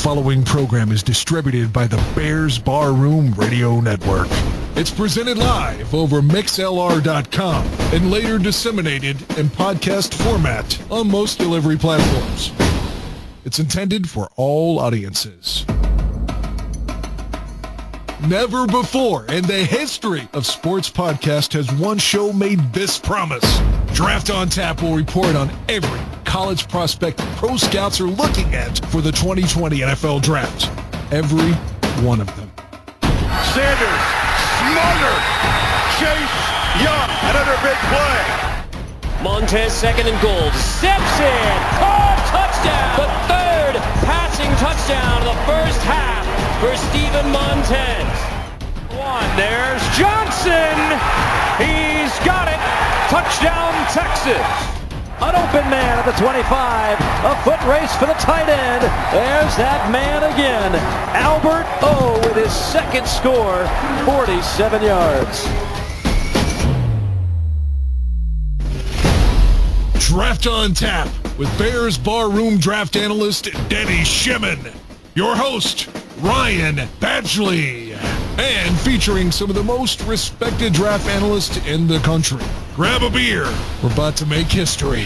following program is distributed by the Bears Barroom Radio Network. It's presented live over mixlr.com and later disseminated in podcast format on most delivery platforms. It's intended for all audiences. Never before in the history of sports podcast has one show made this promise. Draft on Tap will report on every college prospect pro scouts are looking at for the 2020 NFL Draft. Every one of them. Sanders, smothered, Chase Young, another big play. Montez second and goal, steps in, caught, touchdown! The third passing touchdown of the first half for Steven Montez. There's Johnson, he's got it, touchdown Texas. An open man at the 25, a foot race for the tight end. There's that man again, Albert O with his second score, 47 yards. Draft on Tap with Bears Barroom draft analyst Danny Shimon. Your host, Ryan Badgley. And featuring some of the most respected draft analysts in the country. Grab a beer. We're about to make history.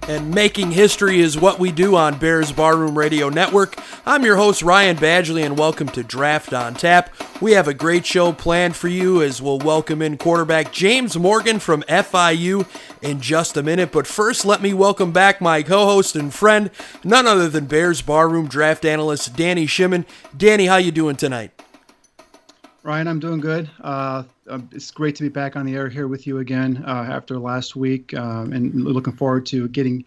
And making history is what we do on Bears Barroom Radio Network. I'm your host, Ryan Badgley, and welcome to Draft on Tap. We have a great show planned for you as we'll welcome in quarterback James Morgan from FIU in just a minute. But first, let me welcome back my co-host and friend, none other than Bears Barroom draft analyst Danny Shimon. Danny, how you doing tonight? Ryan, I'm doing good. It's great to be back on the air here with you again after last week, and looking forward to getting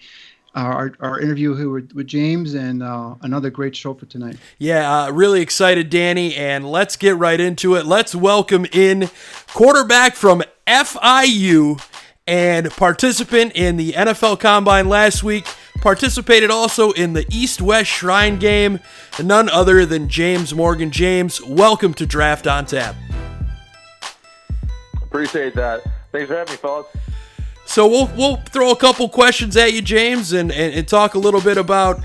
our interview here with James and another great show for tonight. Yeah, really excited, Danny, and let's get right into it. Let's welcome in quarterback from FIU and participant in the NFL Combine last week, participated also in the East-West Shrine Game, none other than James Morgan. James, welcome to Draft on Tap. Appreciate that. Thanks for having me, fellas. So we'll throw a couple questions at you, James, and talk a little bit about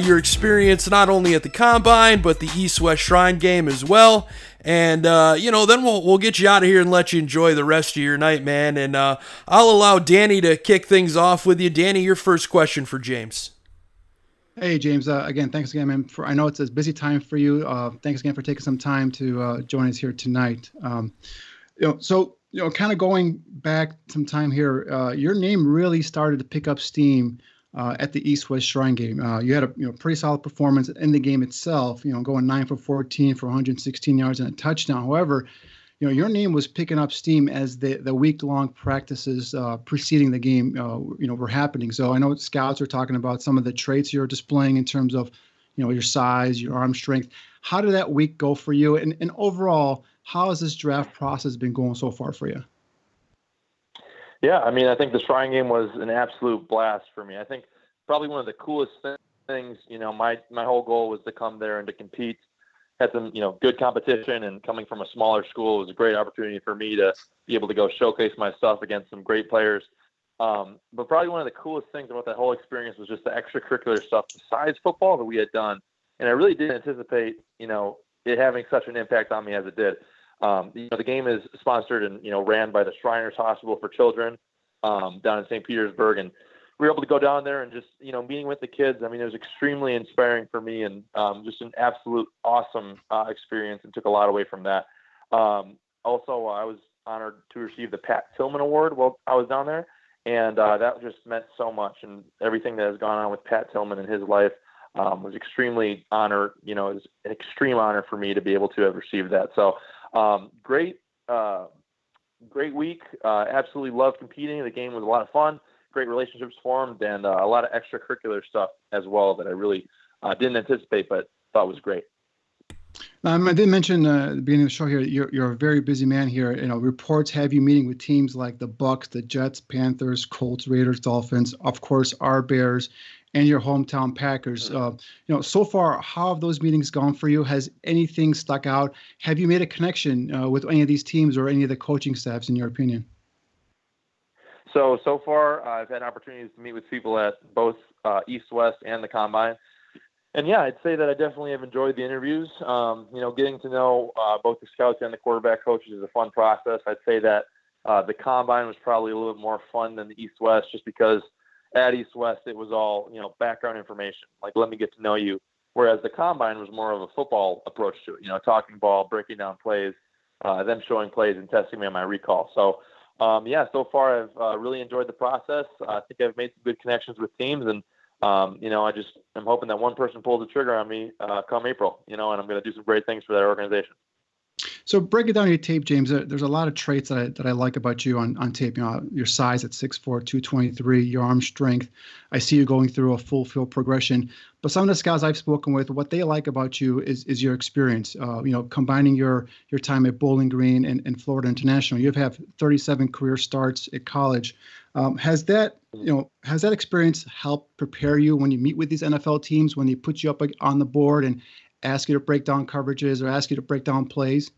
your experience not only at the Combine, but the East-West Shrine Game as well. And, then we'll get you out of here and let you enjoy the rest of your night, man. And I'll allow Danny to kick things off with you. Danny, your first question for James. Hey, James. Again, thanks again, man. I know it's a busy time for you. Thanks again for taking some time to join us here tonight. Kind of going back some time here, your name really started to pick up steam at the East-West Shrine Game. You had a pretty solid performance in the game itself, going 9 for 14 for 116 yards and a touchdown. However, your name was picking up steam as the week-long practices preceding the game, were happening. So I know scouts are talking about some of the traits you're displaying in terms of, your size, your arm strength. How did that week go for you? And overall, how has this draft process been going so far for you? Yeah, I think the Shrine Game was an absolute blast for me. I think probably one of the coolest things, my whole goal was to come there and to compete. Had some, good competition, and coming from a smaller school, it was a great opportunity for me to be able to go showcase my stuff against some great players. But probably one of the coolest things about that whole experience was just the extracurricular stuff besides football that we had done. And I really didn't anticipate, it having such an impact on me as it did. The game is sponsored and, ran by the Shriners Hospital for Children down in St. Petersburg. And we were able to go down there and just, meeting with the kids. It was extremely inspiring for me and just an absolute awesome experience, and took a lot away from that. Also, I was honored to receive the Pat Tillman Award while I was down there. And that just meant so much. And everything that has gone on with Pat Tillman in his life was extremely honored. It was an extreme honor for me to be able to have received that. So great week. Absolutely loved competing. The game was a lot of fun. Great relationships formed, and a lot of extracurricular stuff as well that I really didn't anticipate, but thought was great. I did mention at the beginning of the show here, you're a very busy man here. Reports have you meeting with teams like the Bucks, the Jets, Panthers, Colts, Raiders, Dolphins, of course, our Bears, and your hometown Packers. So far, how have those meetings gone for you? Has anything stuck out? Have you made a connection with any of these teams or any of the coaching staffs, in your opinion? So far, I've had opportunities to meet with people at both East, West, and the Combine. And yeah, I'd say that I definitely have enjoyed the interviews. Getting to know both the scouts and the quarterback coaches is a fun process. I'd say that the Combine was probably a little bit more fun than the East, West, just because at East, West, it was all, background information. Like, let me get to know you. Whereas the Combine was more of a football approach to it, talking ball, breaking down plays, them showing plays and testing me on my recall. So, so far I've really enjoyed the process. I think I've made some good connections with teams, and I'm hoping that one person pulls the trigger on me come April, and I'm going to do some great things for that organization. So breaking down your tape, James, there's a lot of traits that I like about you on tape. Your size at 6'4", 223, your arm strength. I see you going through a full field progression. But some of the scouts I've spoken with, what they like about you is your experience. Combining your time at Bowling Green and Florida International. You have 37 career starts at college. Has that experience helped prepare you when you meet with these NFL teams, when they put you up on the board and ask you to break down coverages or ask you to break down plays?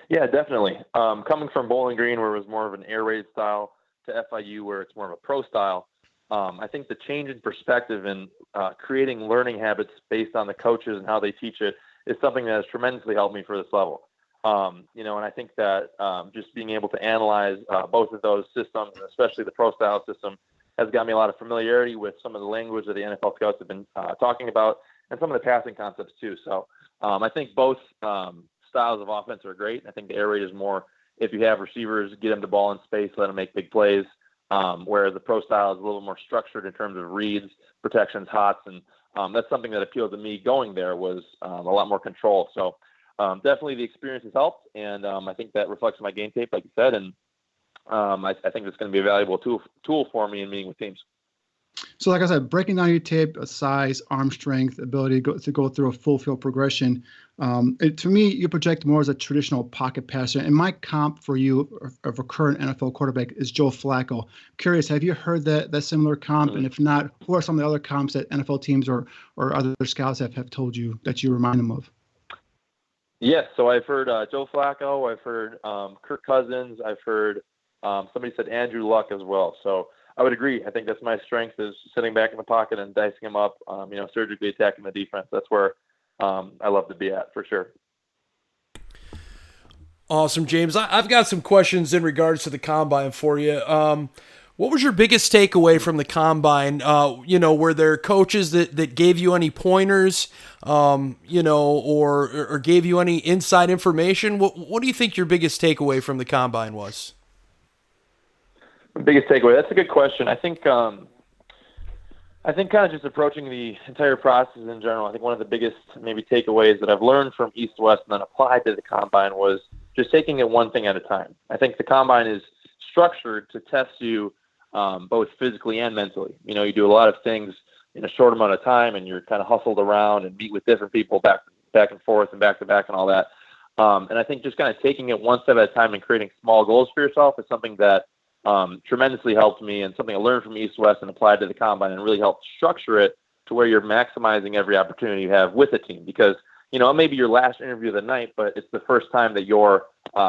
Yeah, definitely. Coming from Bowling Green, where it was more of an air raid style, to FIU, where it's more of a pro style, I think the change in perspective and creating learning habits based on the coaches and how they teach it is something that has tremendously helped me for this level. And I think that just being able to analyze both of those systems, and especially the pro style system, has got me a lot of familiarity with some of the language that the NFL scouts have been talking about, and some of the passing concepts too. So I think both styles of offense are great. I think the air raid is more, if you have receivers, get them the ball in space, let them make big plays, whereas the pro style is a little more structured in terms of reads, protections, hots, and that's something that appealed to me going there, was a lot more control. So definitely the experience has helped, and I think that reflects my game tape, like you said, and I think it's going to be a valuable tool for me in meeting with teams. So like I said, breaking down your tape, size, arm strength, ability to go through a full field progression, to me, you project more as a traditional pocket passer. And my comp for you of a current NFL quarterback is Joe Flacco. Curious, have you heard that similar comp? And if not, who are some of the other comps that NFL teams or other scouts have told you that you remind them of? Yes, so I've heard Joe Flacco, I've heard Kirk Cousins, I've heard somebody said Andrew Luck as well. So I would agree. I think that's my strength, is sitting back in the pocket and dicing him up, surgically attacking the defense. That's where I love to be at, for sure. Awesome, James. I've got some questions in regards to the Combine for you. What was your biggest takeaway from the Combine? Were there coaches that gave you any pointers, or gave you any inside information? What do you think your biggest takeaway from the Combine was? Biggest takeaway? That's a good question. I think kind of just approaching the entire process in general, I think one of the biggest maybe takeaways that I've learned from East West and then applied to the Combine was just taking it one thing at a time. I think the Combine is structured to test you both physically and mentally. You do a lot of things in a short amount of time, and you're kind of hustled around and meet with different people back and forth and back to back and all that. And I think just kind of taking it one step at a time and creating small goals for yourself is something that tremendously helped me, and something I learned from East West and applied to the Combine, and really helped structure it to where you're maximizing every opportunity you have with a team. Because, it may be your last interview of the night, but it's the first time that you're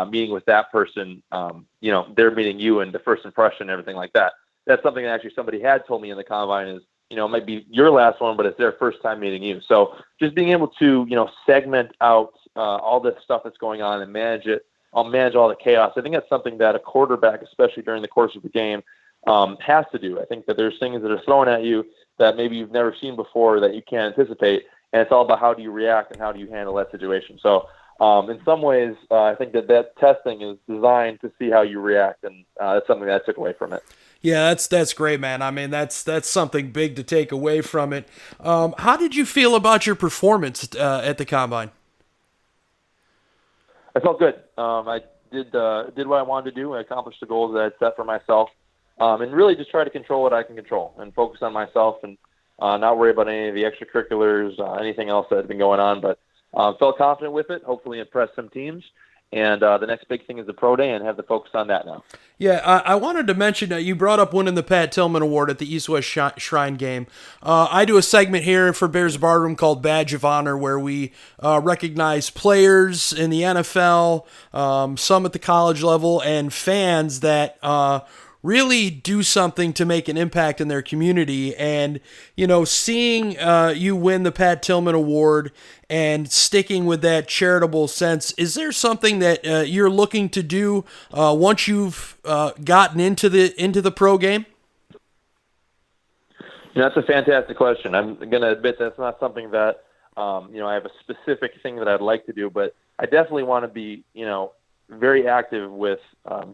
meeting with that person. They're meeting you, and the first impression and everything like that. That's something that actually somebody had told me in the Combine is, it might be your last one, but it's their first time meeting you. So just being able to, segment out all this stuff that's going on and manage it. I'll manage all the chaos. I think that's something that a quarterback, especially during the course of the game, has to do. I think that there's things that are thrown at you that maybe you've never seen before that you can't anticipate, and it's all about how do you react and how do you handle that situation. So in some ways, I think that testing is designed to see how you react, and that's something that I took away from it. Yeah, that's great, man. I mean, that's something big to take away from it. How did you feel about your performance at the Combine? I felt good. I did what I wanted to do. I accomplished the goals that I set for myself, and really just try to control what I can control and focus on myself, and not worry about any of the extracurriculars, anything else that had been going on. But felt confident with it. Hopefully, impressed some teams. And the next big thing is the pro day, and have the focus on that now. Yeah, I wanted to mention that you brought up winning the Pat Tillman Award at the East-West Shrine game. I do a segment here for Bears Barroom called Badge of Honor, where we recognize players in the NFL, some at the college level, and fans that really do something to make an impact in their community. And, seeing you win the Pat Tillman Award and sticking with that charitable sense, is there something that you're looking to do once you've gotten into the pro game? That's a fantastic question. I'm going to admit that's not something that, I have a specific thing that I'd like to do, but I definitely want to be, very active with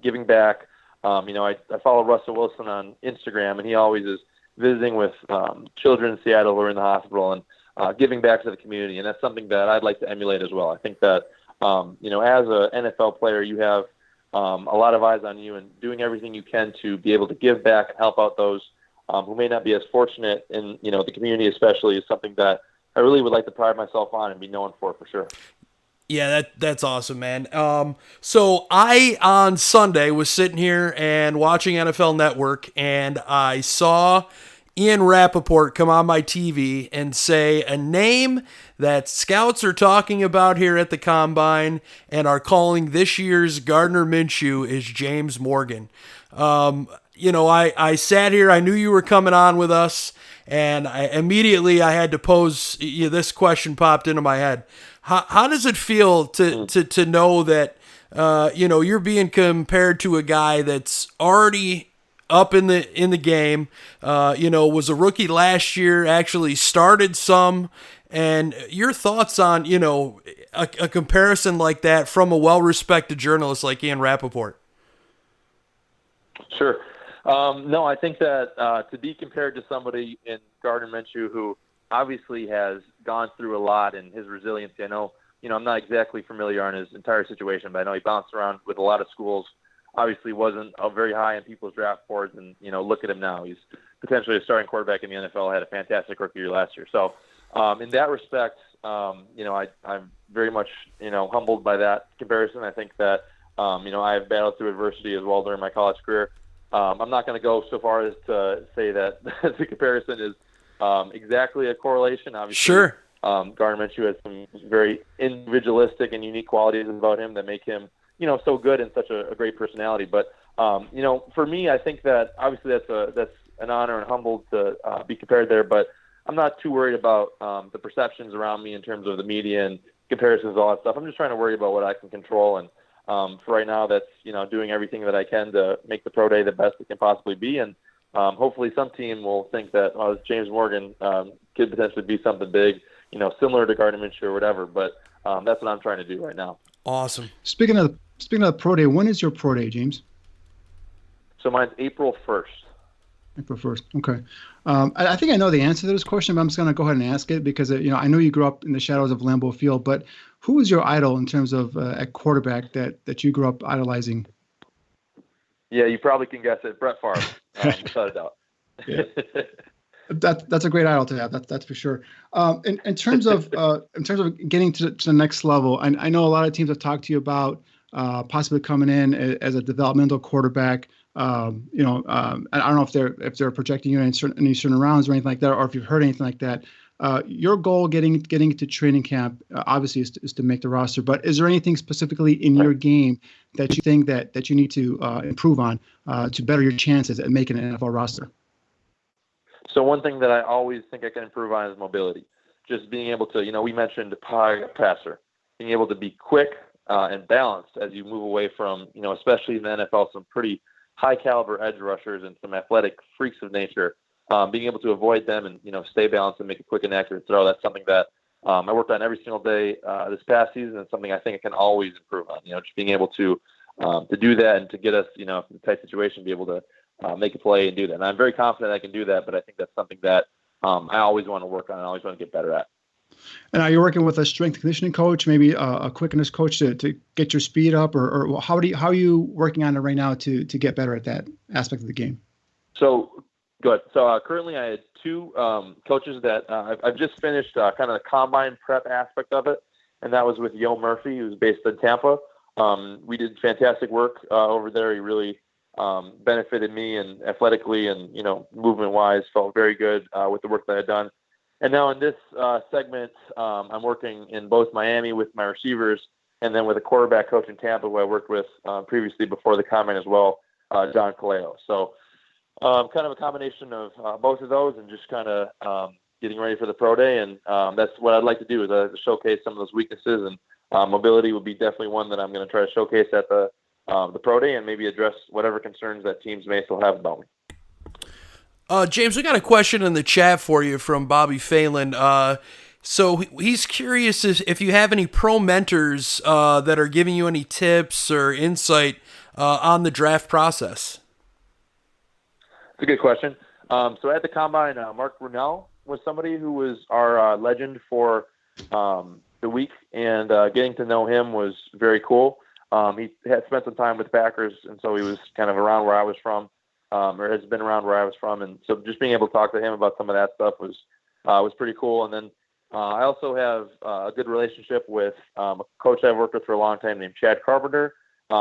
giving back. I follow Russell Wilson on Instagram, and he always is visiting with children in Seattle who are in the hospital and giving back to the community. And that's something that I'd like to emulate as well. I think that, as an NFL player, you have a lot of eyes on you, and doing everything you can to be able to give back and help out those who may not be as fortunate in, the community especially, is something that I really would like to pride myself on and be known for sure. Yeah, that's awesome, man. So I, on Sunday, was sitting here and watching NFL Network, and I saw Ian Rappaport come on my TV and say a name that scouts are talking about here at the Combine and are calling this year's Gardner Minshew is James Morgan. I sat here, I knew you were coming on with us, and I had to pose, this question popped into my head. How does it feel to know that, you're being compared to a guy that's already up in the game, was a rookie last year, actually started some, and your thoughts on, a comparison like that from a well-respected journalist like Ian Rappaport? Sure. No, I think that to be compared to somebody in Gardner Minshew who obviously has gone through a lot in his resiliency. I know, I'm not exactly familiar on his entire situation, but I know he bounced around with a lot of schools, obviously wasn't very high in people's draft boards, and, look at him now. He's potentially a starting quarterback in the NFL, had a fantastic rookie year last year. So in that respect, I'm very much, humbled by that comparison. I think that, I have battled through adversity as well during my college career. I'm not going to go so far as to say that the comparison is exactly a correlation. Obviously, sure. Gardner Minshew has some very individualistic and unique qualities about him that make him, so good and such a great personality. But, for me, I think that obviously that's an honor and humbled to be compared there. But I'm not too worried about the perceptions around me in terms of the media and comparisons, all that stuff. I'm just trying to worry about what I can control. And for right now, that's, doing everything that I can to make the pro day the best it can possibly be. And hopefully some team will think that James Morgan could potentially be something big, similar to Gardner Minshew or whatever. But that's what I'm trying to do right now. Awesome. Speaking of the pro day, when is your pro day, James? So mine's April 1st. April 1st. Okay. I think I know the answer to this question, but I'm just going to go ahead and ask it because, I know you grew up in the shadows of Lambeau Field, but who was your idol in terms of at quarterback that you grew up idolizing? Yeah, you probably can guess it. Brett Favre, without a doubt. Yeah. That's a great idol to have. That's for sure. In terms of getting to the next level, I know a lot of teams have talked to you about possibly coming in as a developmental quarterback. I don't know if they're projecting you in any certain rounds or anything like that, or if you've heard anything like that. Your goal getting to training camp obviously is to make the roster. But is there anything specifically in your game that you think that you need to improve on to better your chances at making an NFL roster? So one thing that I always think I can improve on is mobility. Just being able to, we mentioned pocket passer, being able to be quick and balanced as you move away from, especially in the NFL, some pretty high caliber edge rushers and some athletic freaks of nature. Being able to avoid them and, stay balanced and make a quick and accurate throw. That's something that I worked on every single day this past season. It's something I think I can always improve on, just being able to do that and to get us, in a tight situation, be able to make a play and do that. And I'm very confident I can do that, but I think that's something that I always want to work on and always want to get better at. And are you working with a strength and conditioning coach, maybe a quickness coach to get your speed up, or how are you working on it right now to get better at that aspect of the game? So good. So currently I had two coaches that I've just finished kind of the combine prep aspect of it, and that was with Yo Murphy, who's based in Tampa. We did fantastic work over there. He really benefited me and athletically and, movement-wise, felt very good with the work that I'd done. And now in this segment, I'm working in both Miami with my receivers and then with a quarterback coach in Tampa who I worked with previously before the combine as well. John Kaleo. So kind of a combination of both of those, and just kind of getting ready for the pro day. And that's what I'd like to do, is showcase some of those weaknesses. And mobility would be definitely one that I'm going to try to showcase at the pro day, and maybe address whatever concerns that teams may still have about me. James, we got a question in the chat for you from Bobby Phelan. So he's curious if you have any pro mentors that are giving you any tips or insight on the draft process. It's a good question. So at the Combine, Mark Brunell was somebody who was our legend for the week, and getting to know him was very cool. He had spent some time with the Packers, and so he was kind of around where I was from, or has been around where I was from. And so just being able to talk to him about some of that stuff was pretty cool. And then I also have a good relationship with a coach I've worked with for a long time named Chad Carpenter.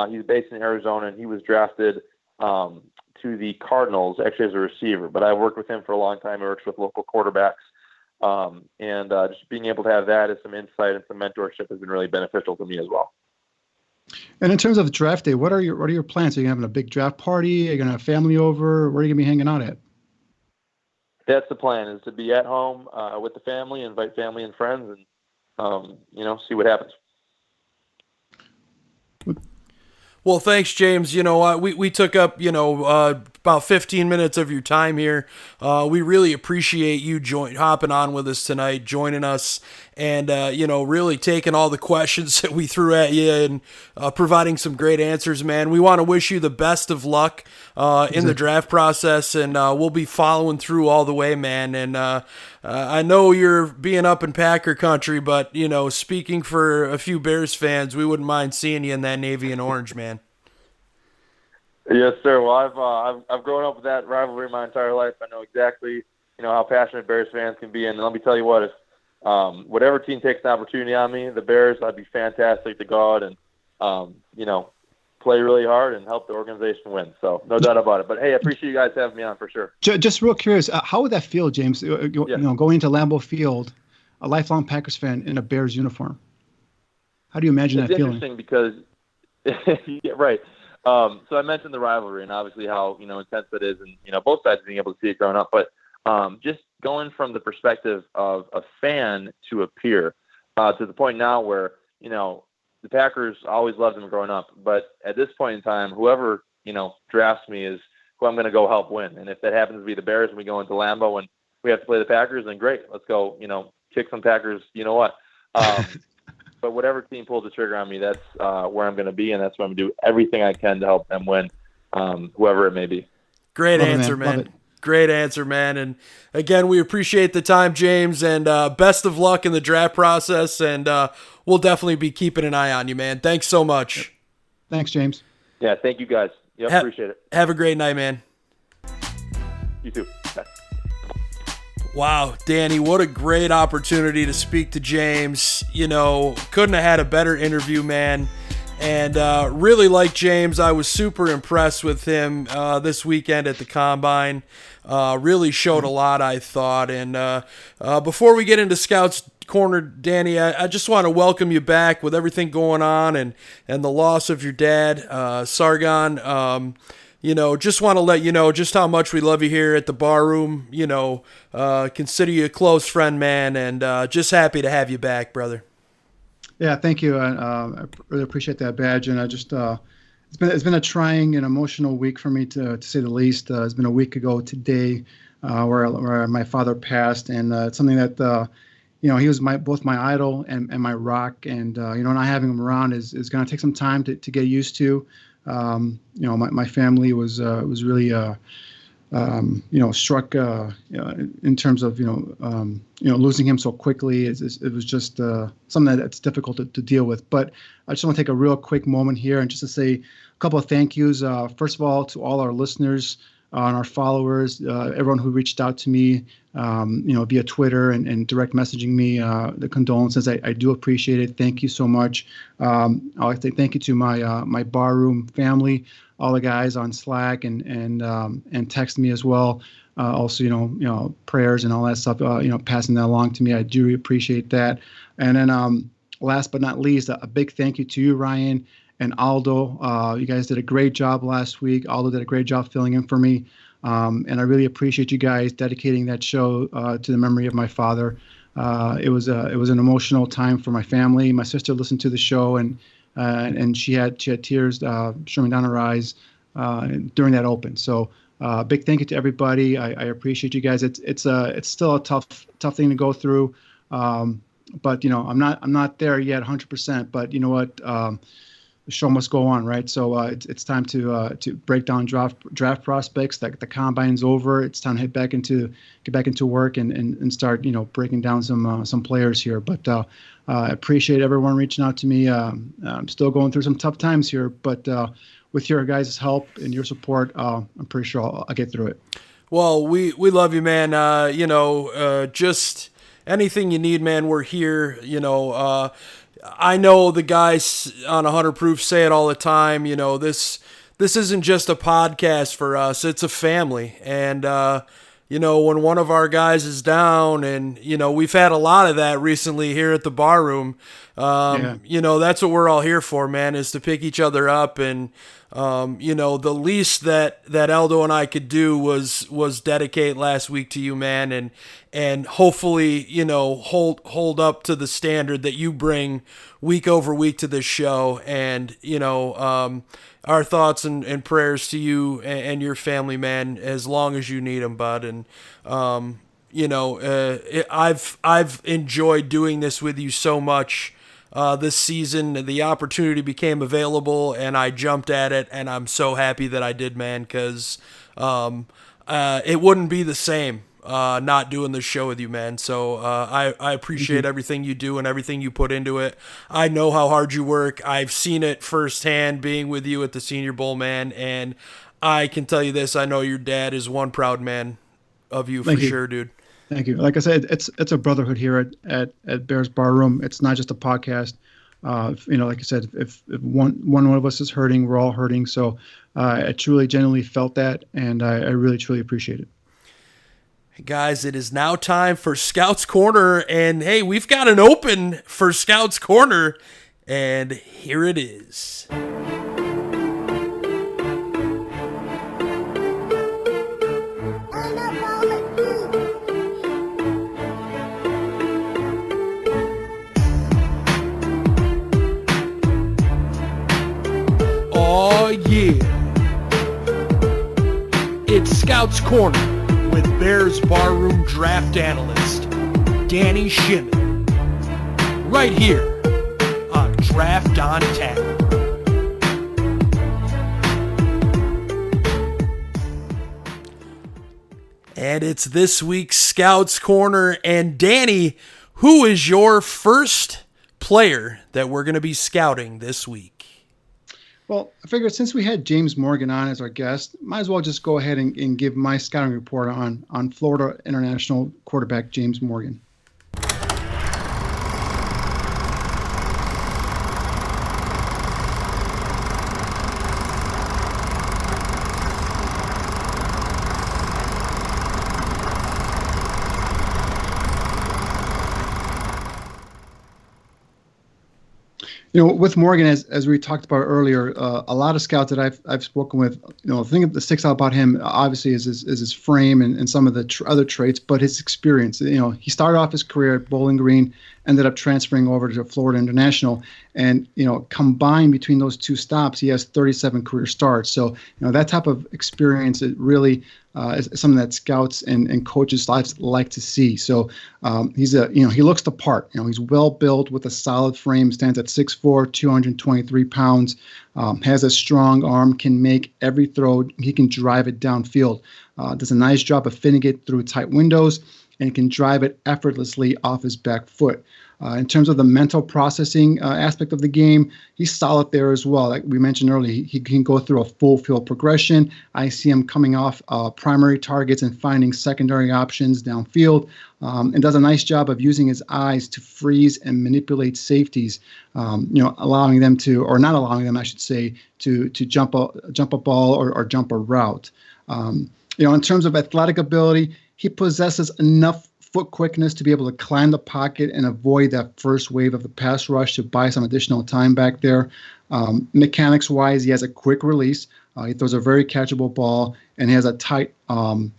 He's based in Arizona, and he was drafted to the Cardinals, actually as a receiver. But I worked with him for a long time. I worked with local quarterbacks. And just being able to have that as some insight and some mentorship has been really beneficial to me as well. And in terms of draft day, what are your plans? Are you having a big draft party? Are you going to have family over? Where are you going to be hanging out at? That's the plan, is to be at home with the family, invite family and friends, and see what happens. Well, thanks, James. We took up, about 15 minutes of your time here. We really appreciate you hopping on with us tonight, joining us, and, really taking all the questions that we threw at you and providing some great answers, man. We want to wish you the best of luck in the draft process, and we'll be following through all the way, man. And I know you're being up in Packer country, but, speaking for a few Bears fans, we wouldn't mind seeing you in that navy and orange, man. Yes, sir. Well, I've grown up with that rivalry my entire life. I know exactly, how passionate Bears fans can be. And let me tell you what, if whatever team takes an opportunity on me, the Bears, I'd be fantastic to go out and, play really hard and help the organization win. So no doubt about it. But hey, I appreciate you guys having me on for sure. Just real curious, how would that feel, James? Going into Lambeau Field, a lifelong Packers fan in a Bears uniform. How do you imagine that feeling? It's interesting because, yeah, right. So I mentioned the rivalry and obviously how, intense it is, and, both sides being able to see it growing up, but just going from the perspective of a fan to a peer, to the point now where, the Packers always loved them growing up, but at this point in time, whoever, drafts me is who I'm going to go help win. And if that happens to be the Bears and we go into Lambeau and we have to play the Packers, then great, let's go, kick some Packers, But whatever team pulls the trigger on me, that's where I'm going to be, and that's where I'm going to do everything I can to help them win, whoever it may be. Great answer, man. Great answer, man. And again, we appreciate the time, James, and best of luck in the draft process, and we'll definitely be keeping an eye on you, man. Thanks so much. Thanks, James. Yeah, thank you, guys. Yep, appreciate it. Have a great night, man. You too. Bye. Wow, Danny, what a great opportunity to speak to James. Couldn't have had a better interview, man. And really like James. I was super impressed with him this weekend at the Combine. Really showed a lot, I thought. And before we get into Scouts Corner, Danny, I just want to welcome you back with everything going on and the loss of your dad, Sargon. Just want to let you know just how much we love you here at the bar room. Consider you a close friend, man, and just happy to have you back, brother. Yeah, thank you. I really appreciate that, Badge. And I just, it's been a trying and emotional week for me to say the least. It's been a week ago today where my father passed, and it's something that he was both my idol and my rock, and not having him around is going to take some time to get used to. My family was really struck in terms of losing him so quickly. It was just something that's difficult to deal with. But I just want to take a real quick moment here and just to say a couple of thank yous. First of all, to all our listeners and our followers, everyone who reached out to me, via Twitter and direct messaging me, the condolences. I do appreciate it. Thank you so much. I'd like to say thank you to my barroom family, all the guys on Slack and text me as well. Also, prayers and all that stuff, passing that along to me. I do appreciate that. And then last but not least, a big thank you to you, Ryan, and Aldo. You guys did a great job last week. Aldo did a great job filling in for me. And I really appreciate you guys dedicating that show to the memory of my father. It was an emotional time for my family. My sister listened to the show, and she had tears streaming down her eyes during that open. So big thank you to everybody. I appreciate you guys. It's still a tough thing to go through. But I'm not there yet 100%, but you know what, the show must go on, right? So it's time to break down draft prospects. That the combine's over. It's time to get back into work and start breaking down some players here. But I appreciate everyone reaching out to me. I'm still going through some tough times here, but with your guys' help and your support, I'm pretty sure I'll get through it. Well, we love you, man. Just anything you need, man, we're here. I know the guys on 100 Proof say it all the time. This isn't just a podcast for us. It's a family. And, when one of our guys is down, and, we've had a lot of that recently here at the bar room, that's what we're all here for, man, is to pick each other up. And, the least that Aldo and I could do was dedicate last week to you, man, and hopefully, hold up to the standard that you bring week over week to this show. And, our thoughts and prayers to you and your family, man, as long as you need them, bud. And, I've enjoyed doing this with you so much. This season, the opportunity became available, and I jumped at it, and I'm so happy that I did, man, because it wouldn't be the same not doing this show with you, man. So I appreciate everything you do and everything you put into it. I know how hard you work. I've seen it firsthand being with you at the Senior Bowl, man, and I can tell you this. I know your dad is one proud man of you. Thank you. Sure, dude. Thank you. Like I said, it's a brotherhood here at Bears Bar Room. It's not just a podcast. Like I said, if one of us is hurting, we're all hurting. So I truly, genuinely felt that, and I really, truly appreciate it. Hey guys, it is now time for Scouts Corner, and hey, we've got an open for Scouts Corner, and here it is. Oh yeah, it's Scouts Corner with Bears Barroom Draft Analyst Danny Shimon, right here on Draft on Tap. And it's this week's Scouts Corner. And Danny, who is your first player that we're going to be scouting this week? Well, I figured since we had James Morgan on as our guest, might as well just go ahead and give my scouting report on Florida International quarterback James Morgan. With Morgan, as we talked about earlier, a lot of scouts that I've spoken with, the thing that sticks out about him obviously is his frame and some of the other traits, but his experience. He started off his career at Bowling Green, ended up transferring over to Florida International, and combined between those two stops, he has 37 career starts. So that type of experience, it really is something that scouts and coaches like to see. So he looks the part. He's well built with a solid frame, stands at 6'4", 223 pounds, has a strong arm, can make every throw. He can drive it downfield. Does a nice job of fitting it through tight windows, and can drive it effortlessly off his back foot. In terms of the mental processing aspect of the game, he's solid there as well. Like we mentioned earlier, he can go through a full field progression. I see him coming off primary targets and finding secondary options downfield, and does a nice job of using his eyes to freeze and manipulate safeties, allowing them to, or not allowing them, I should say, to jump a ball or jump a route. In terms of athletic ability, he possesses enough foot quickness to be able to climb the pocket and avoid that first wave of the pass rush to buy some additional time back there. Mechanics-wise, he has a quick release. He throws a very catchable ball, and he has a tight arm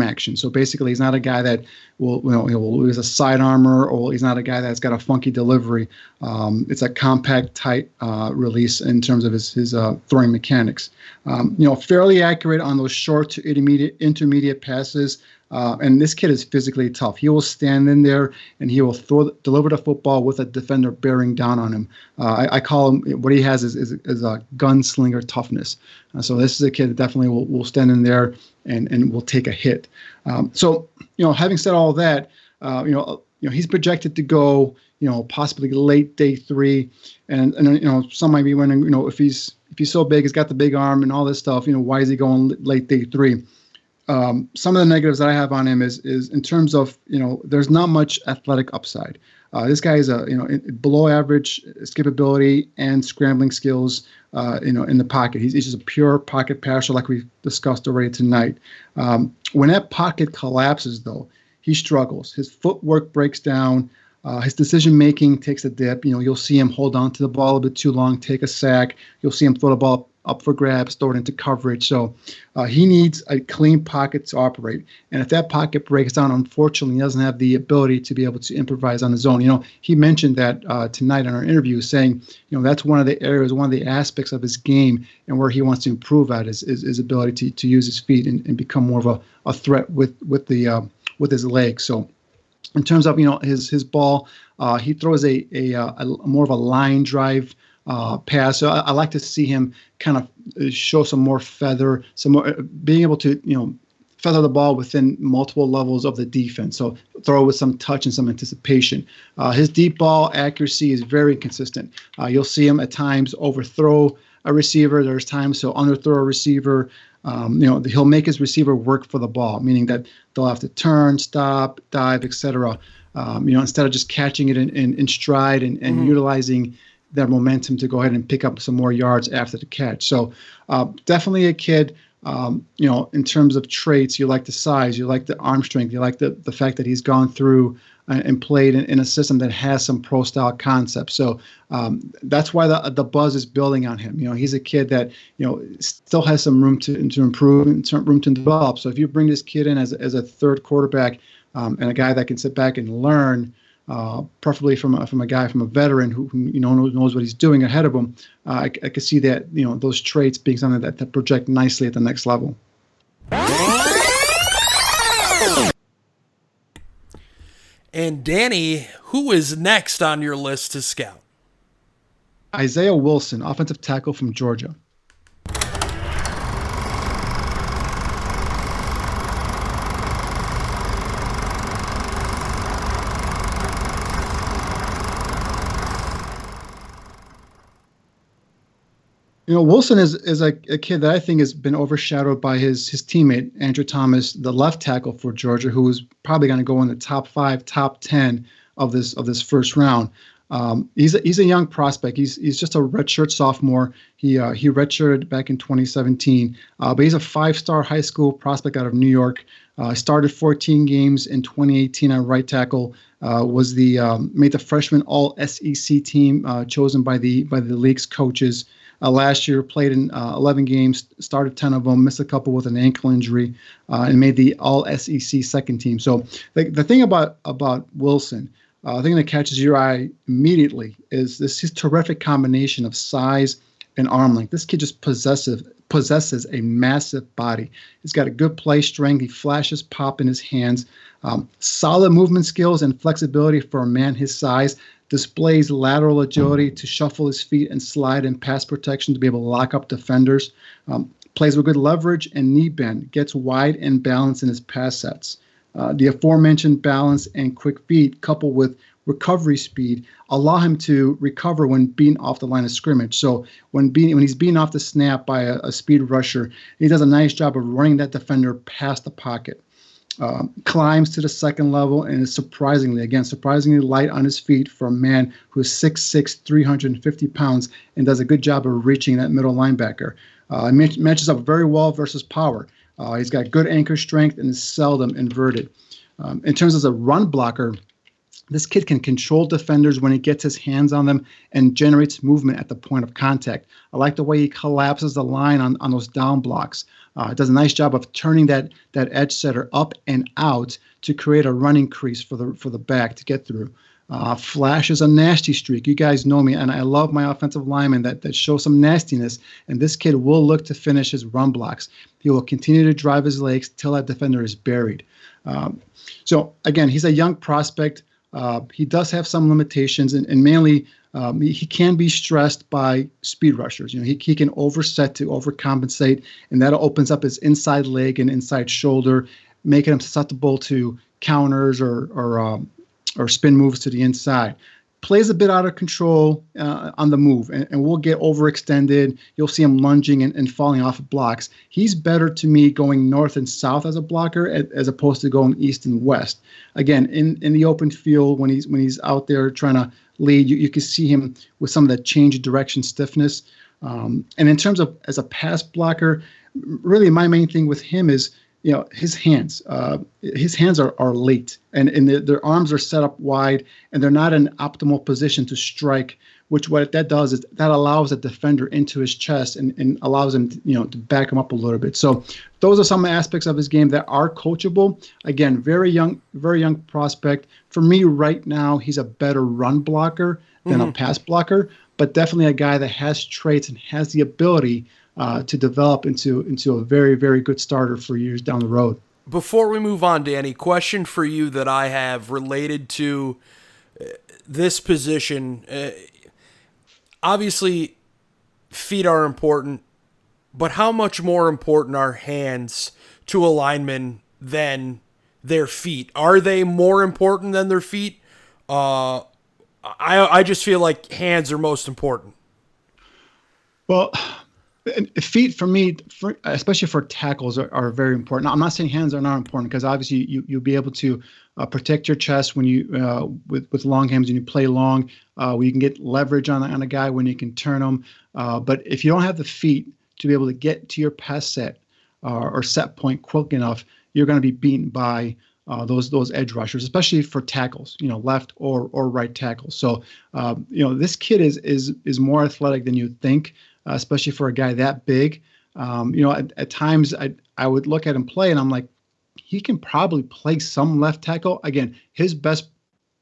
action. So basically, he's not a guy that will lose a side armor, or he's not a guy that's got a funky delivery. It's a compact, tight release in terms of his throwing mechanics. Fairly accurate on those short to intermediate passes. And this kid is physically tough. He will stand in there and he will deliver the football with a defender bearing down on him. I call him, what he has is a gunslinger toughness. So this is a kid that definitely will stand in there and will take a hit. Having said all that, he's projected to go, possibly late day 3, and some might be wondering, if he's so big, he's got the big arm and all this stuff, why is he going late day 3? Some of the negatives that I have on him is in terms of, there's not much athletic upside. This guy is below average skippability and scrambling skills, in the pocket. He's just a pure pocket passer like we discussed already tonight. When that pocket collapses, though, he struggles. His footwork breaks down. His decision-making takes a dip. You'll see him hold on to the ball a bit too long, take a sack. You'll see him throw the ball up for grabs, throw it into coverage. So he needs a clean pocket to operate. And if that pocket breaks down, unfortunately, he doesn't have the ability to be able to improvise on his own. He mentioned that tonight in our interview, saying, that's one of the areas, one of the aspects of his game and where he wants to improve at is his ability to use his feet and become more of a threat with his legs. So in terms of, his ball, he throws a more of a line drive pass. So I like to see him kind of show some more feather, some more being able to, feather the ball within multiple levels of the defense. So throw with some touch and some anticipation. His deep ball accuracy is very consistent. You'll see him at times overthrow a receiver. There's times he'll underthrow a receiver. He'll make his receiver work for the ball, meaning that they'll have to turn, stop, dive, etc. Instead of just catching it in stride and utilizing their momentum to go ahead and pick up some more yards after the catch. So definitely a kid, in terms of traits, you like the size, you like the arm strength, you like the fact that he's gone through and played in a system that has some pro-style concepts. So that's why the buzz is building on him. He's a kid that, still has some room to improve and some room to develop. So if you bring this kid in as a third quarterback and a guy that can sit back and learn, preferably from a veteran who knows what he's doing ahead of him, I could see that those traits being something that project nicely at the next level. And Danny, who is next on your list to scout? Isaiah Wilson, offensive tackle from Georgia. Wilson is a kid that I think has been overshadowed by his teammate, Andrew Thomas, the left tackle for Georgia, who is probably going to go in the top 5, top 10 of this first round. He's a young prospect. He's just a redshirt sophomore. He redshirted back in 2017, but he's a 5-star high school prospect out of New York. Started 14 games in 2018 on right tackle. Made the freshman All SEC team chosen by the league's coaches. Last year, played in 11 games, started 10 of them, missed a couple with an ankle injury, and made the All SEC second team. So the thing about Wilson, the thing that catches your eye immediately is his terrific combination of size and arm length. This kid just possesses a massive body. He's got a good play strength. He flashes pop in his hands. Solid movement skills and flexibility for a man his size. Displays lateral agility to shuffle his feet and slide in pass protection to be able to lock up defenders. Plays with good leverage and knee bend. Gets wide and balanced in his pass sets. The aforementioned balance and quick feet, coupled with recovery speed, allow him to recover when being off the line of scrimmage. So when he's being off the snap by a speed rusher, he does a nice job of running that defender past the pocket. Climbs to the second level and is surprisingly light on his feet for a man who is 6'6", 350 pounds, and does a good job of reaching that middle linebacker. Matches up very well versus power. He's got good anchor strength and is seldom inverted. In terms of a run blocker, this kid can control defenders when he gets his hands on them and generates movement at the point of contact. I like the way he collapses the line on those down blocks. Does a nice job of turning that edge setter up and out to create a running crease for the back to get through. Flashes a nasty streak. You guys know me, and I love my offensive linemen that show some nastiness, and this kid will look to finish his run blocks. He will continue to drive his legs till that defender is buried. So, again, he's a young prospect. He does have some limitations, and mainly he can be stressed by speed rushers. He can overset to overcompensate, and that opens up his inside leg and inside shoulder, making him susceptible to counters or spin moves to the inside. Plays a bit out of control on the move, and will get overextended. You'll see him lunging and falling off of blocks. He's better to me going north and south as a blocker as opposed to going east and west. Again, in the open field when he's out there trying to lead, you can see him with some of that change of direction stiffness. And in terms of as a pass blocker, really my main thing with him is his hands. His hands are late, and their arms are set up wide, and they're not in optimal position to strike. Which what that does is that allows a defender into his chest and allows him to back him up a little bit. So those are some aspects of his game that are coachable. Again, very young prospect. For me right now, he's a better run blocker than a pass blocker, but definitely a guy that has traits and has the ability to develop into a very, very good starter for years down the road. Before we move on, Danny, question for you that I have related to this position. Obviously, feet are important, but how much more important are hands to a lineman than their feet? Are they more important than their feet? I just feel like hands are most important. Well, feet for me, especially for tackles, are very important. I'm not saying hands are not important, because obviously you'll be able to protect your chest when you with long hands when you play long. Where you can get leverage on a guy when you can turn them. But if you don't have the feet to be able to get to your pass set or set point quick enough, you're going to be beaten by those edge rushers, especially for tackles, left or right tackles. So this kid is more athletic than you'd think. Especially for a guy that big. At times I would look at him play and I'm like, he can probably play some left tackle. Again, his best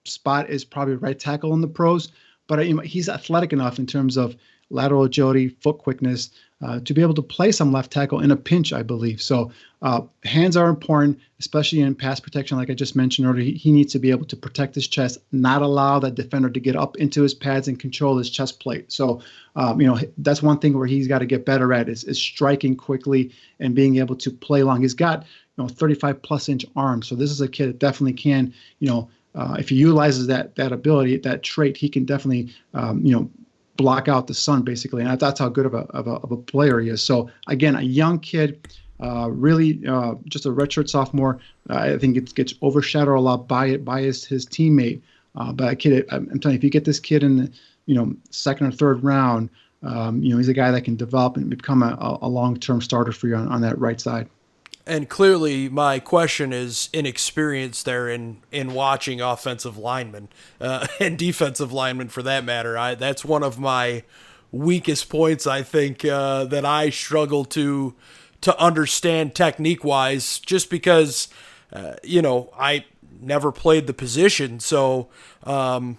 spot is probably right tackle in the pros, but he's athletic enough in terms of lateral agility, foot quickness, to be able to play some left tackle in a pinch, I believe. So hands are important, especially in pass protection. Like I just mentioned earlier, he needs to be able to protect his chest, not allow that defender to get up into his pads and control his chest plate. So, that's one thing where he's got to get better at is striking quickly and being able to play long. He's got, 35 plus inch arms. So this is a kid that definitely can, if he utilizes that ability, that trait, he can definitely, block out the sun basically. And that's how good of a player he is. So again, a young kid, really just a redshirt sophomore. I think it gets overshadowed a lot by his teammate. But a kid, I'm telling you, if you get this kid in the second or third round, he's a guy that can develop and become a long-term starter for you on that right side. And clearly, my question is inexperience there in watching offensive linemen and defensive linemen, for that matter. That's one of my weakest points, I think, that I struggle to understand technique-wise, just because, I never played the position. So, that's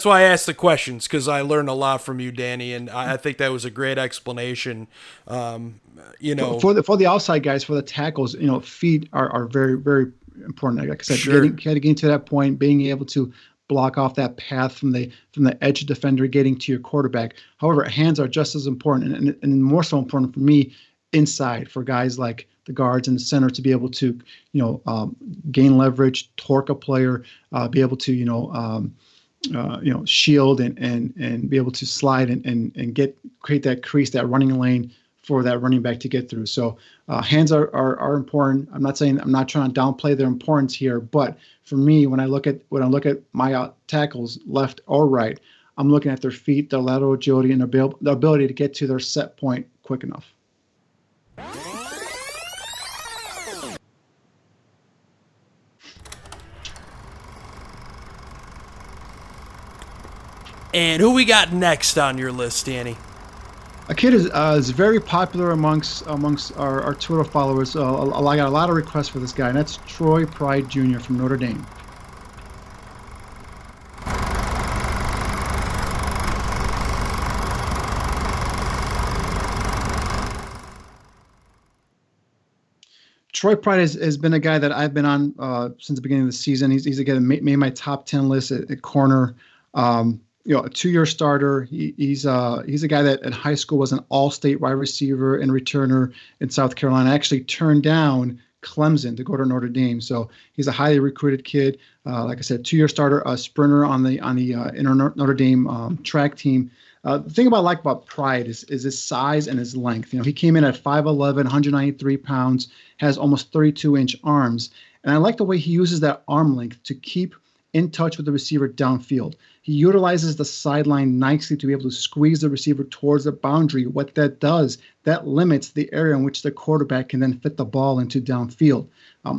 why I asked the questions, because I learned a lot from you, Danny, and I think that was a great explanation. For the outside guys, for the tackles, feet are very, very important. Like I said, sure. getting to that point, being able to block off that path from the edge defender getting to your quarterback. However, hands are just as important and more so important for me inside, for guys like the guards and the center to be able to, gain leverage, torque a player, be able to, shield and be able to slide and create that crease, that running lane for that running back to get through. So hands are important. I'm not trying to downplay their importance here, but for me, when I look at my tackles, left or right, I'm looking at their feet, their lateral agility, and their ability to get to their set point quick enough. And who we got next on your list, Danny? A kid is very popular amongst our Twitter followers. I got a lot of requests for this guy, and that's Troy Pride Jr. from Notre Dame. Troy Pride has been a guy that I've been on since the beginning of the season. He's a guy that made my top 10 list at corner. A 2-year starter. He's a guy that in high school was an all-state wide receiver and returner in South Carolina. Actually turned down Clemson to go to Notre Dame. So he's a highly recruited kid. Like I said, 2-year starter, a sprinter on the Notre Dame track team. The thing I like about Pride is his size and his length. He came in at 5'11", 193 pounds, has almost 32-inch arms. And I like the way he uses that arm length to keep in touch with the receiver downfield. He utilizes the sideline nicely to be able to squeeze the receiver towards the boundary. What that does, that limits the area in which the quarterback can then fit the ball into downfield.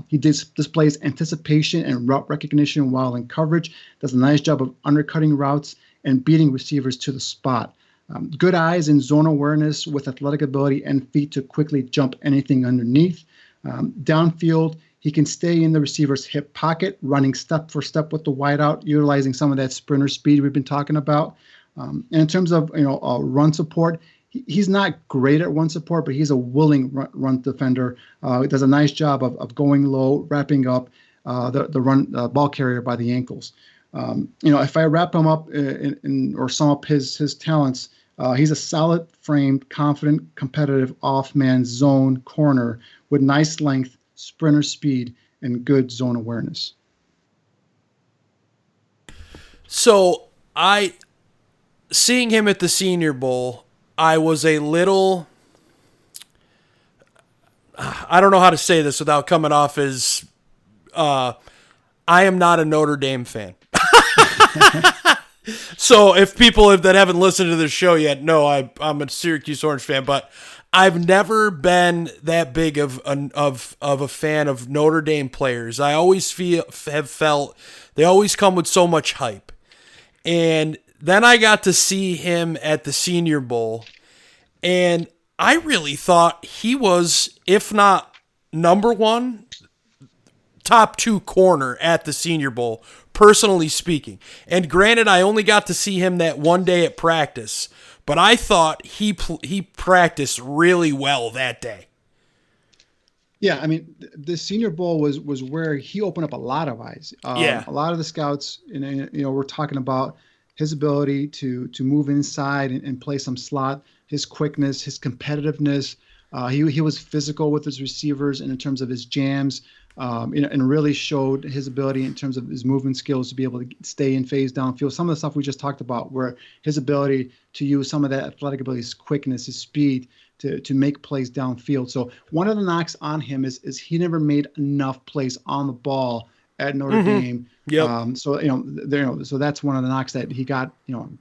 He displays anticipation and route recognition while in coverage, does a nice job of undercutting routes and beating receivers to the spot. Good eyes and zone awareness with athletic ability and feet to quickly jump anything underneath. Downfield, he can stay in the receiver's hip pocket, running step for step with the wideout, utilizing some of that sprinter speed we've been talking about. And in terms of run support, he's not great at run support, but he's a willing run defender. He does a nice job of going low, wrapping up the ball carrier by the ankles. If I wrap him up or sum up his talents, he's a solid-framed, confident, competitive off-man zone corner with nice length, sprinter speed, and good zone awareness. So seeing him at the Senior Bowl, I was a little, I don't know how to say this without coming off as, I am not a Notre Dame fan. So if people that haven't listened to this show yet know I'm a Syracuse Orange fan, but I've never been that big of a fan of Notre Dame players. I always have felt they always come with so much hype. And then I got to see him at the Senior Bowl, and I really thought he was, if not number one, top 2 corner at the Senior Bowl, personally speaking. And granted, I only got to see him that one day at practice, but I thought he practiced really well that day. Yeah, I mean, the Senior Bowl was where he opened up a lot of eyes. A lot of the scouts, we're talking about his ability to move inside and play some slot, his quickness, his competitiveness. He was physical with his receivers and in terms of his jams, and really showed his ability in terms of his movement skills to be able to stay in phase downfield. Some of the stuff we just talked about, where his ability to use some of that athletic ability, his quickness, his speed to make plays downfield. So one of the knocks on him is he never made enough plays on the ball at Notre Dame. Yep. So that's one of the knocks that he got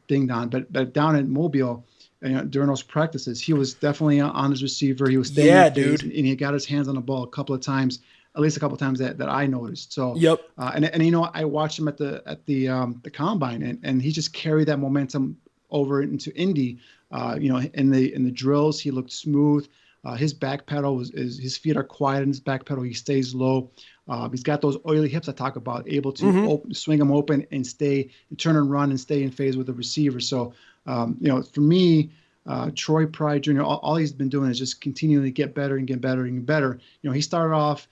dinged on. But down at Mobile, during those practices, he was definitely on his receiver. He was staying in phase, and he got his hands on the ball a couple of times. At least a couple of times that I noticed. So yep. I watched him at the combine, and he just carried that momentum over into Indy. In the drills, he looked smooth. His back pedal his feet are quiet in his back pedal. He stays low. He's got those oily hips I talk about, able to swing them open and turn and run and stay in phase with the receiver. So for me, Troy Pride Jr., all he's been doing is just continually get better and get better and get better. He started off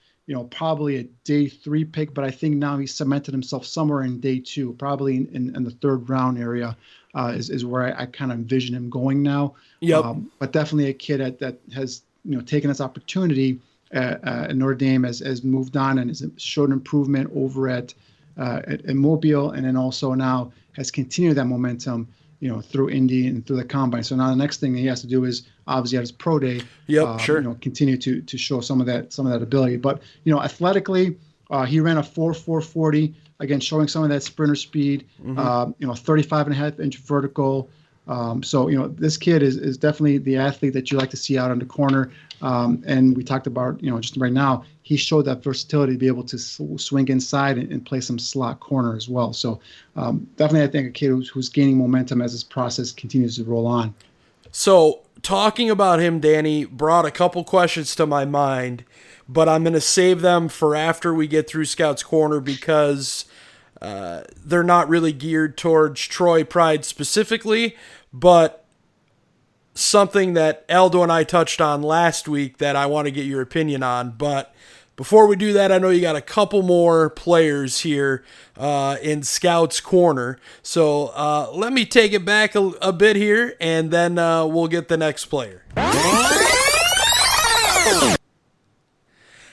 probably a day 3 pick, but I think now he's cemented himself somewhere in day 2, probably in the 3rd round area is where I kind of envision him going now. Yep. But definitely a kid that has taken this opportunity at Notre Dame, has moved on and has showed improvement over at Mobile, and then also now has continued that momentum through Indy and through the combine. So now the next thing that he has to do is obviously at his pro day, continue to show some of that ability. But athletically, he ran a 4.40, again showing some of that sprinter speed. 35.5-inch vertical. So, this kid is definitely the athlete that you like to see out on the corner. And we talked about, just right now, he showed that versatility to be able to swing inside and play some slot corner as well. So definitely, I think a kid who's gaining momentum as this process continues to roll on. So talking about him, Danny, brought a couple questions to my mind, but I'm going to save them for after we get through Scout's Corner because they're not really geared towards Troy Pride specifically, but something that Aldo and I touched on last week that I want to get your opinion on. But before we do that, I know you got a couple more players here in Scout's Corner. So let me take it back a bit here, and then we'll get the next player.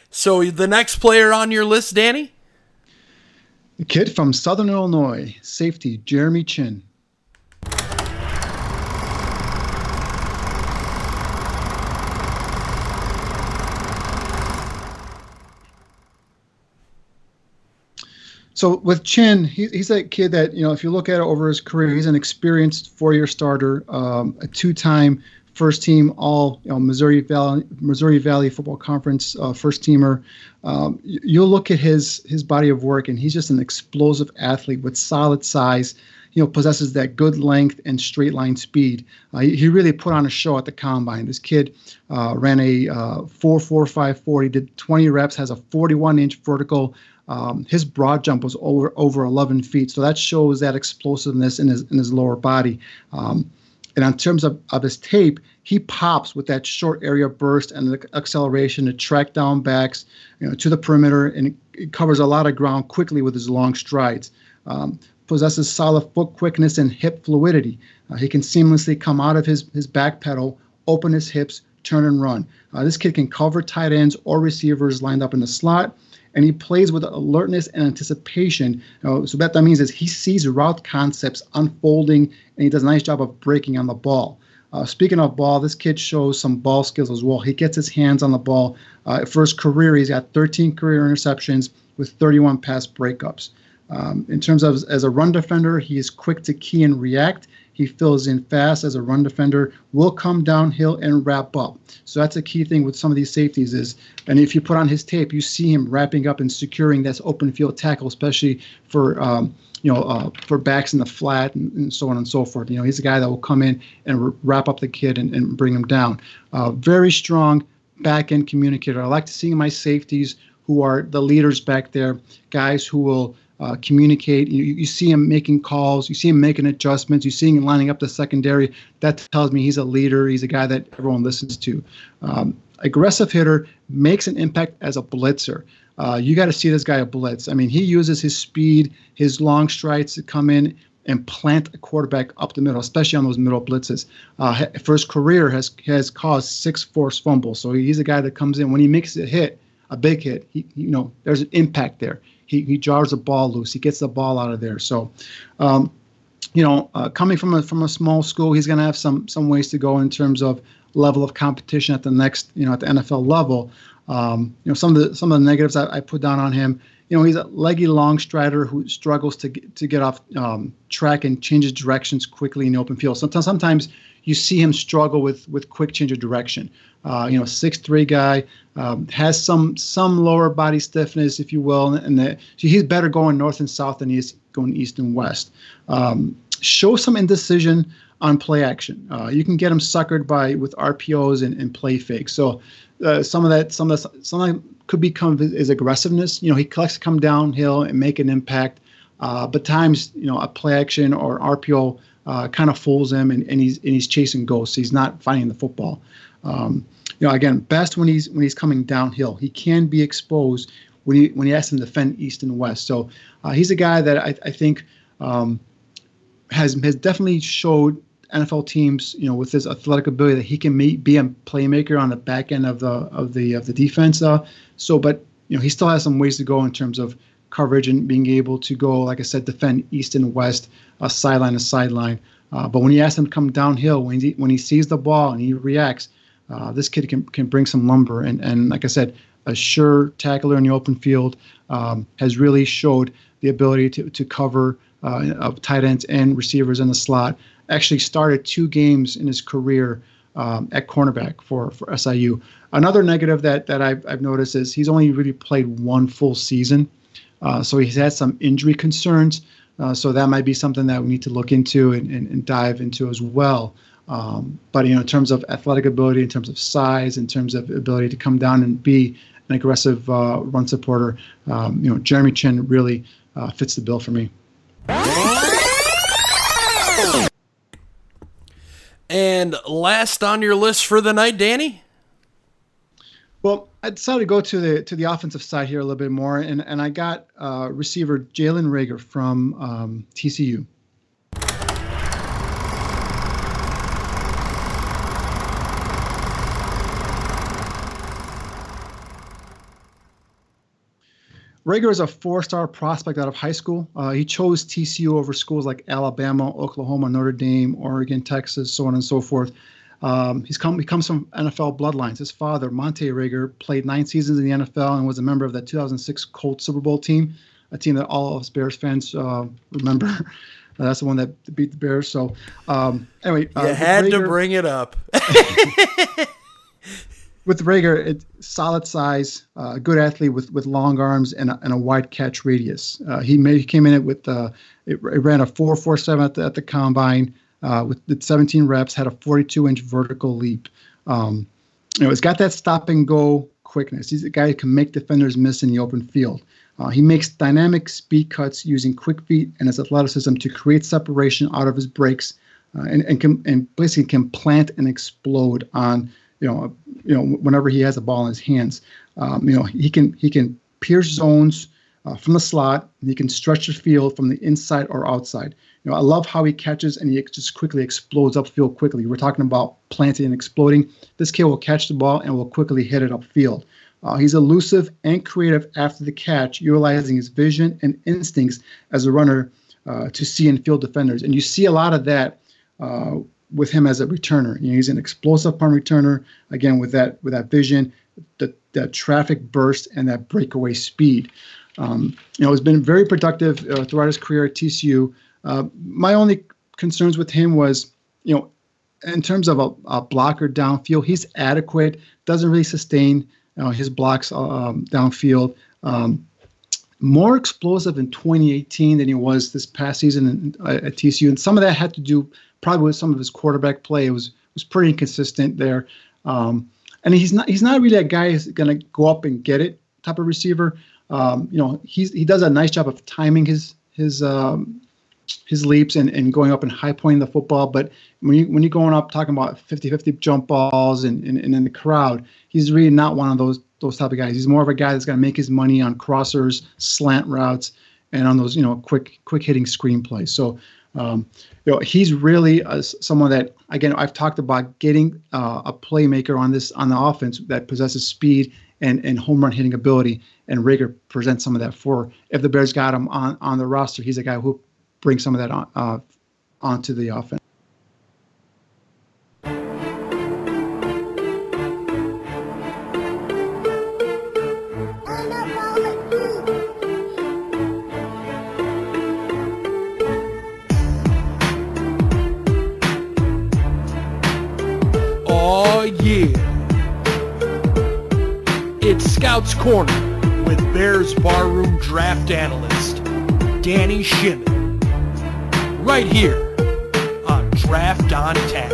So the next player on your list, Danny? The kid from Southern Illinois, safety Jeremy Chinn. So with Chinn, he's that kid that, if you look at it over his career, he's an experienced four-year starter, a two-time first-team All Missouri Valley Football Conference first-teamer. You'll look at his body of work, and he's just an explosive athlete with solid size. Possesses that good length and straight line speed. He really put on a show at the combine. This kid ran a 4.45 40, did 20 reps, has a 41-inch vertical. His broad jump was over 11 feet, so that shows that explosiveness in his lower body. And in terms of his tape, he pops with that short area burst and the acceleration to track down backs, to the perimeter, and it covers a lot of ground quickly with his long strides. Possesses solid foot quickness and hip fluidity. He can seamlessly come out of his back pedal, open his hips, turn and run. This kid can cover tight ends or receivers lined up in the slot, and he plays with alertness and anticipation. So what that means is he sees route concepts unfolding, and he does a nice job of breaking on the ball. Speaking of ball, this kid shows some ball skills as well. He gets his hands on the ball. For his career, he's got 13 career interceptions with 31 pass breakups. In terms of as a run defender, he is quick to key and react. He fills in fast as a run defender, will come downhill and wrap up. So that's a key thing with some of these safeties is, and if you put on his tape, you see him wrapping up and securing that open field tackle, especially for backs in the flat and so on and so forth. He's a guy that will come in and wrap up the kid and bring him down. Very strong back end communicator. I like to see my safeties who are the leaders back there, guys who will communicate. You see him making calls. You see him making adjustments. You see him lining up the secondary. That tells me he's a leader. He's a guy that everyone listens to. Aggressive hitter, makes an impact as a blitzer. You got to see this guy a blitz. I mean, he uses his speed, his long strides to come in and plant a quarterback up the middle, especially on those middle blitzes. For his career, has caused 6 forced fumbles. So he's a guy that comes in when he makes a hit, a big hit. There's an impact there. He jars the ball loose. He gets the ball out of there. So, coming from a small school, he's going to have some ways to go in terms of level of competition at the next, at the NFL level. Some of the negatives I put down on him. He's a leggy long strider who struggles to get off track and changes directions quickly in the open field. Sometimes you see him struggle with quick change of direction. 6'3" guy, has some lower body stiffness, if you will, and so he's better going north and south than he is going east and west. Show some indecision on play action. You can get him suckered with RPOs and play fakes. So some of that could become his aggressiveness. He likes to come downhill and make an impact, but times a play action or RPO kind of fools him, and he's chasing ghosts. He's not finding the football. Again, best when he's coming downhill. He can be exposed when he has to defend east and west. So he's a guy that I think has definitely showed NFL teams, with his athletic ability, that he can be a playmaker on the back end of the defense. But he still has some ways to go in terms of coverage and being able to go, like I said, defend east and west, sideline to sideline. But when you ask him to come downhill, when he sees the ball and he reacts, this kid can bring some lumber. And like I said, a sure tackler in the open field, has really showed the ability to cover tight ends and receivers in the slot. Actually started 2 games in his career at cornerback for SIU. Another negative that I've noticed is he's only really played 1 full season. So he's had some injury concerns. So that might be something that we need to look into and dive into as well. But, in terms of athletic ability, in terms of size, in terms of ability to come down and be an aggressive run supporter, Jeremy Chinn really fits the bill for me. And last on your list for the night, Danny? Well, I decided to go to the offensive side here a little bit more, and I got receiver Jalen Reagor from TCU. Reagor is a 4-star prospect out of high school. He chose TCU over schools like Alabama, Oklahoma, Notre Dame, Oregon, Texas, so on and so forth. He comes from NFL bloodlines. His father, Monte Reagor, played 9 seasons in the NFL and was a member of the 2006 Colts Super Bowl team, a team that all of us Bears fans remember. That's the one that beat the Bears. So, anyway. You had to bring it up. With Reagor, it's solid size, good athlete with long arms and a wide catch radius. He came in it with it ran a 4.47 at the combine with 17 reps, had a 42-inch vertical leap. It's got that stop and go quickness. He's a guy who can make defenders miss in the open field. He makes dynamic speed cuts using quick feet and his athleticism to create separation out of his breaks, and basically can plant and explode on. Whenever he has a ball in his hands, he can pierce zones from the slot. And he can stretch the field from the inside or outside. I love how he catches and he just quickly explodes upfield quickly. We're talking about planting and exploding. This kid will catch the ball and will quickly hit it upfield. He's elusive and creative after the catch, utilizing his vision and instincts as a runner to see and field defenders. And you see a lot of that with him as a returner. He's an explosive punt returner, again, with that vision, that traffic burst, and that breakaway speed. He's been very productive throughout his career at TCU. My only concerns with him was, in terms of a blocker downfield, he's adequate, doesn't really sustain his blocks downfield. More explosive in 2018 than he was this past season at TCU, and some of that had to do probably with some of his quarterback play. It was pretty inconsistent there, and he's not really a guy who's going to go up and get it type of receiver. He does a nice job of timing his leaps and going up and high pointing the football. But when you're going up talking about 50-50 jump balls and in the crowd, he's really not one of those type of guys. He's more of a guy that's going to make his money on crossers, slant routes, and on those quick hitting screen plays. So he's really someone that, again, I've talked about getting a playmaker on the offense that possesses speed and home run hitting ability, and Reagor presents some of that for. If the Bears got him on the roster, he's a guy who brings some of that onto the offense. It's Scout's Corner with Bears Barroom Draft Analyst Danny Shimon, right here on Draft on Tap.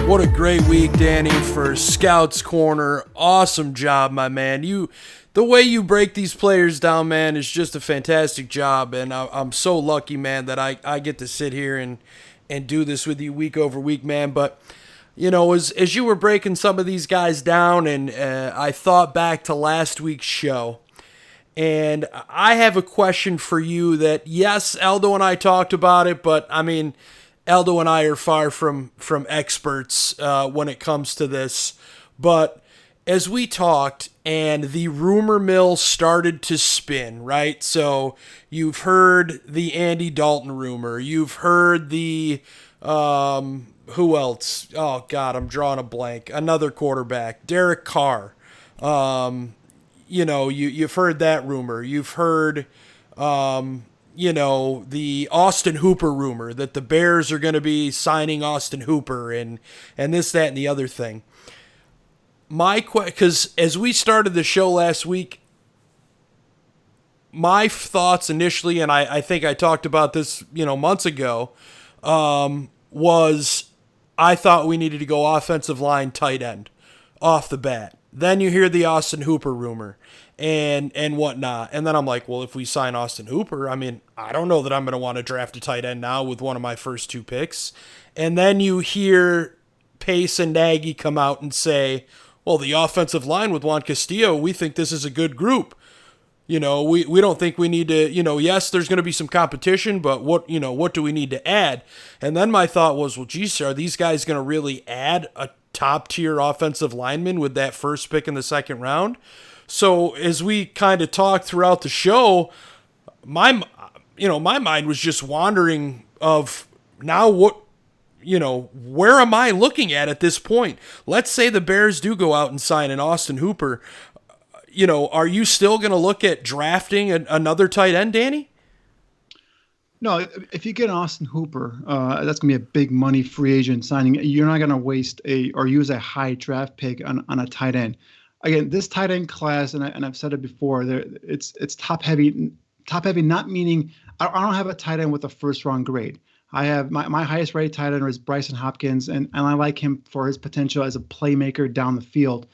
What a great week, Danny, for Scout's Corner. Awesome job, my man. The way you break these players down, man, is just a fantastic job, and I'm so lucky, man, that I get to sit here and do this with you week over week, man. But as you were breaking some of these guys down, and I thought back to last week's show, and I have a question for you that, yes, Aldo and I talked about it, but, Aldo and I are far from experts when it comes to this. But as we talked and the rumor mill started to spin, right? So you've heard the Andy Dalton rumor. You've heard the... who else? Oh, God, I'm drawing a blank. Another quarterback, Derek Carr. You've heard that rumor. You've heard, the Austin Hooper rumor that the Bears are going to be signing Austin Hooper and this, that, and the other thing. Because as we started the show last week, my thoughts initially, and I think I talked about this, months ago, was I thought we needed to go offensive line, tight end off the bat. Then you hear the Austin Hooper rumor and whatnot. And then I'm like, well, if we sign Austin Hooper, I mean, I don't know that I'm going to want to draft a tight end now with one of my first 2 picks. And then you hear Pace and Nagy come out and say, well, the offensive line with Juan Castillo, we think this is a good group. We don't think we need to, yes, there's going to be some competition, but what do we need to add? And then my thought was, well, geez, are these guys going to really add a top tier offensive lineman with that first pick in the second round? So as we kind of talked throughout the show, my mind was just wandering of now where am I looking at this point? Let's say the Bears do go out and sign an Austin Hooper. Are you still going to look at drafting another tight end, Danny? No, if you get Austin Hooper, that's going to be a big money free agent signing. You're not going to waste or use a high draft pick on a tight end. Again, this tight end class, and I've said it before, it's top heavy. Top heavy, not meaning I don't have a tight end with a first round grade. I have my highest rated tight end is Bryson Hopkins, and I like him for his potential as a playmaker down the field.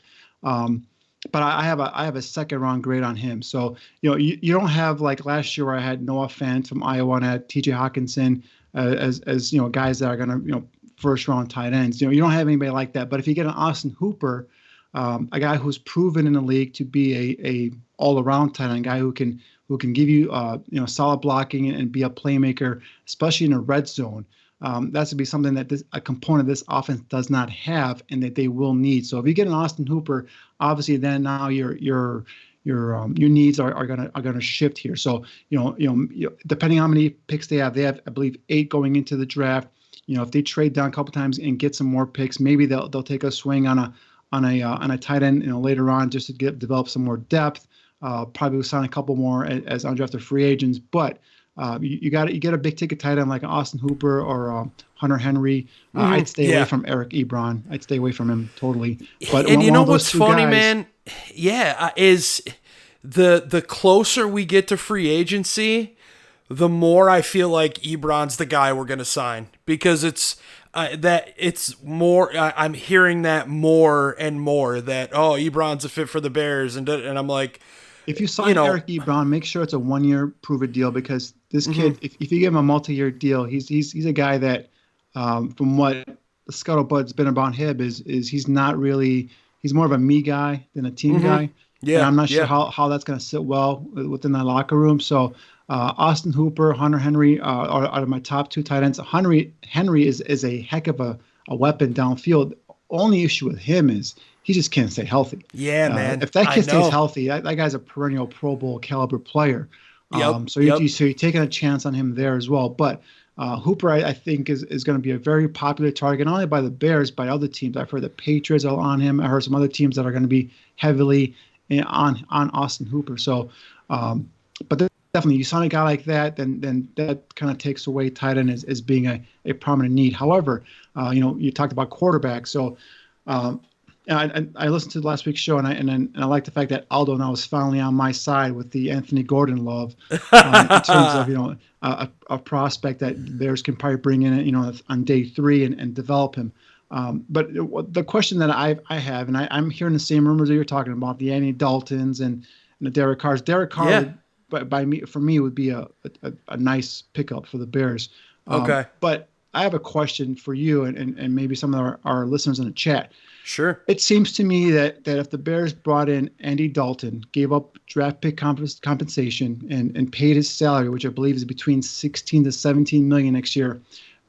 But I have a second round grade on him. So, you don't have like last year where I had Noah Fant from Iowa and I had TJ Hawkinson as guys that are going to, first round tight ends. You don't have anybody like that. But if you get an Austin Hooper, a guy who's proven in the league to be a all around tight end, guy who can give you, solid blocking and be a playmaker, especially in a red zone. That's to be something that a component of this offense does not have, and that they will need. So if you get an Austin Hooper, obviously then now your needs are gonna shift here. So depending on how many picks they have, I believe 8 going into the draft. If they trade down a couple times and get some more picks, maybe they'll take a swing on a tight end later on just to develop some more depth. Probably will sign a couple more as undrafted free agents, but. You get a big ticket tight end like Austin Hooper or Hunter Henry. I'd stay away from Eric Ebron. I'd stay away from him totally. But and what's funny, man? Yeah, is the closer we get to free agency, the more I feel like Ebron's the guy we're going to sign, because it's more. I'm hearing that more and more that Ebron's a fit for the Bears, and I'm like. If you sign Eric Ebron, make sure it's a 1-year prove-it deal, because this kid, if you give him a multi-year deal, he's a guy that, from what the scuttlebutt's been about him, is he's not really – he's more of a me guy than a team guy. Yeah, and I'm not sure how that's going to sit well within that locker room. So Austin Hooper, Hunter Henry are my top 2 tight ends. Henry is a heck of a weapon downfield. Only issue with him is – he just can't stay healthy. Yeah, man. If that kid stays healthy, that guy's a perennial Pro Bowl caliber player. So you're taking a chance on him there as well. But Hooper, I think, is going to be a very popular target, not only by the Bears, by other teams. I've heard the Patriots are on him. I heard some other teams that are going to be heavily on Austin Hooper. So, but definitely, you sign a guy like that, then that kind of takes away tight end as being a prominent need. However, you talked about quarterback. So, I listened to last week's show, and I like the fact that Aldo now is finally on my side with the Anthony Gordon love in terms of a prospect that Bears can probably bring in on day 3 and develop him. But the question that I have, and I'm hearing the same rumors that you're talking about, the Andy Daltons and the Derek Carrs. Derek Carr, for me, would be a nice pickup for the Bears. Okay. But I have a question for you and maybe some of our listeners in the chat. Sure. It seems to me that if the Bears brought in Andy Dalton, gave up draft pick compensation, and paid his salary, which I believe is between $16 to $17 million next year,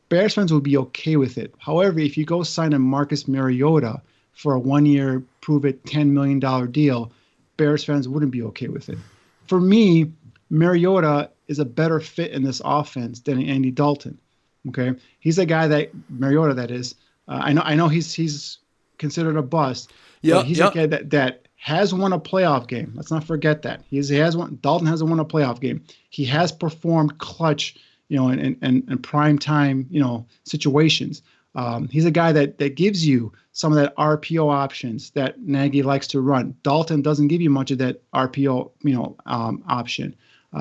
Bears fans would be okay with it. However, if you go sign a Marcus Mariota for a 1-year, prove-it $10 million deal, Bears fans wouldn't be okay with it. For me, Mariota is a better fit in this offense than Andy Dalton. Okay, he's a guy that is. I know he's considered a bust. Yeah, he's a guy that has won a playoff game. Let's not forget that. He has won. Dalton hasn't won a playoff game. He has performed clutch, in prime time, situations. He's a guy that gives you some of that RPO options that Nagy likes to run. Dalton doesn't give you much of that RPO, option.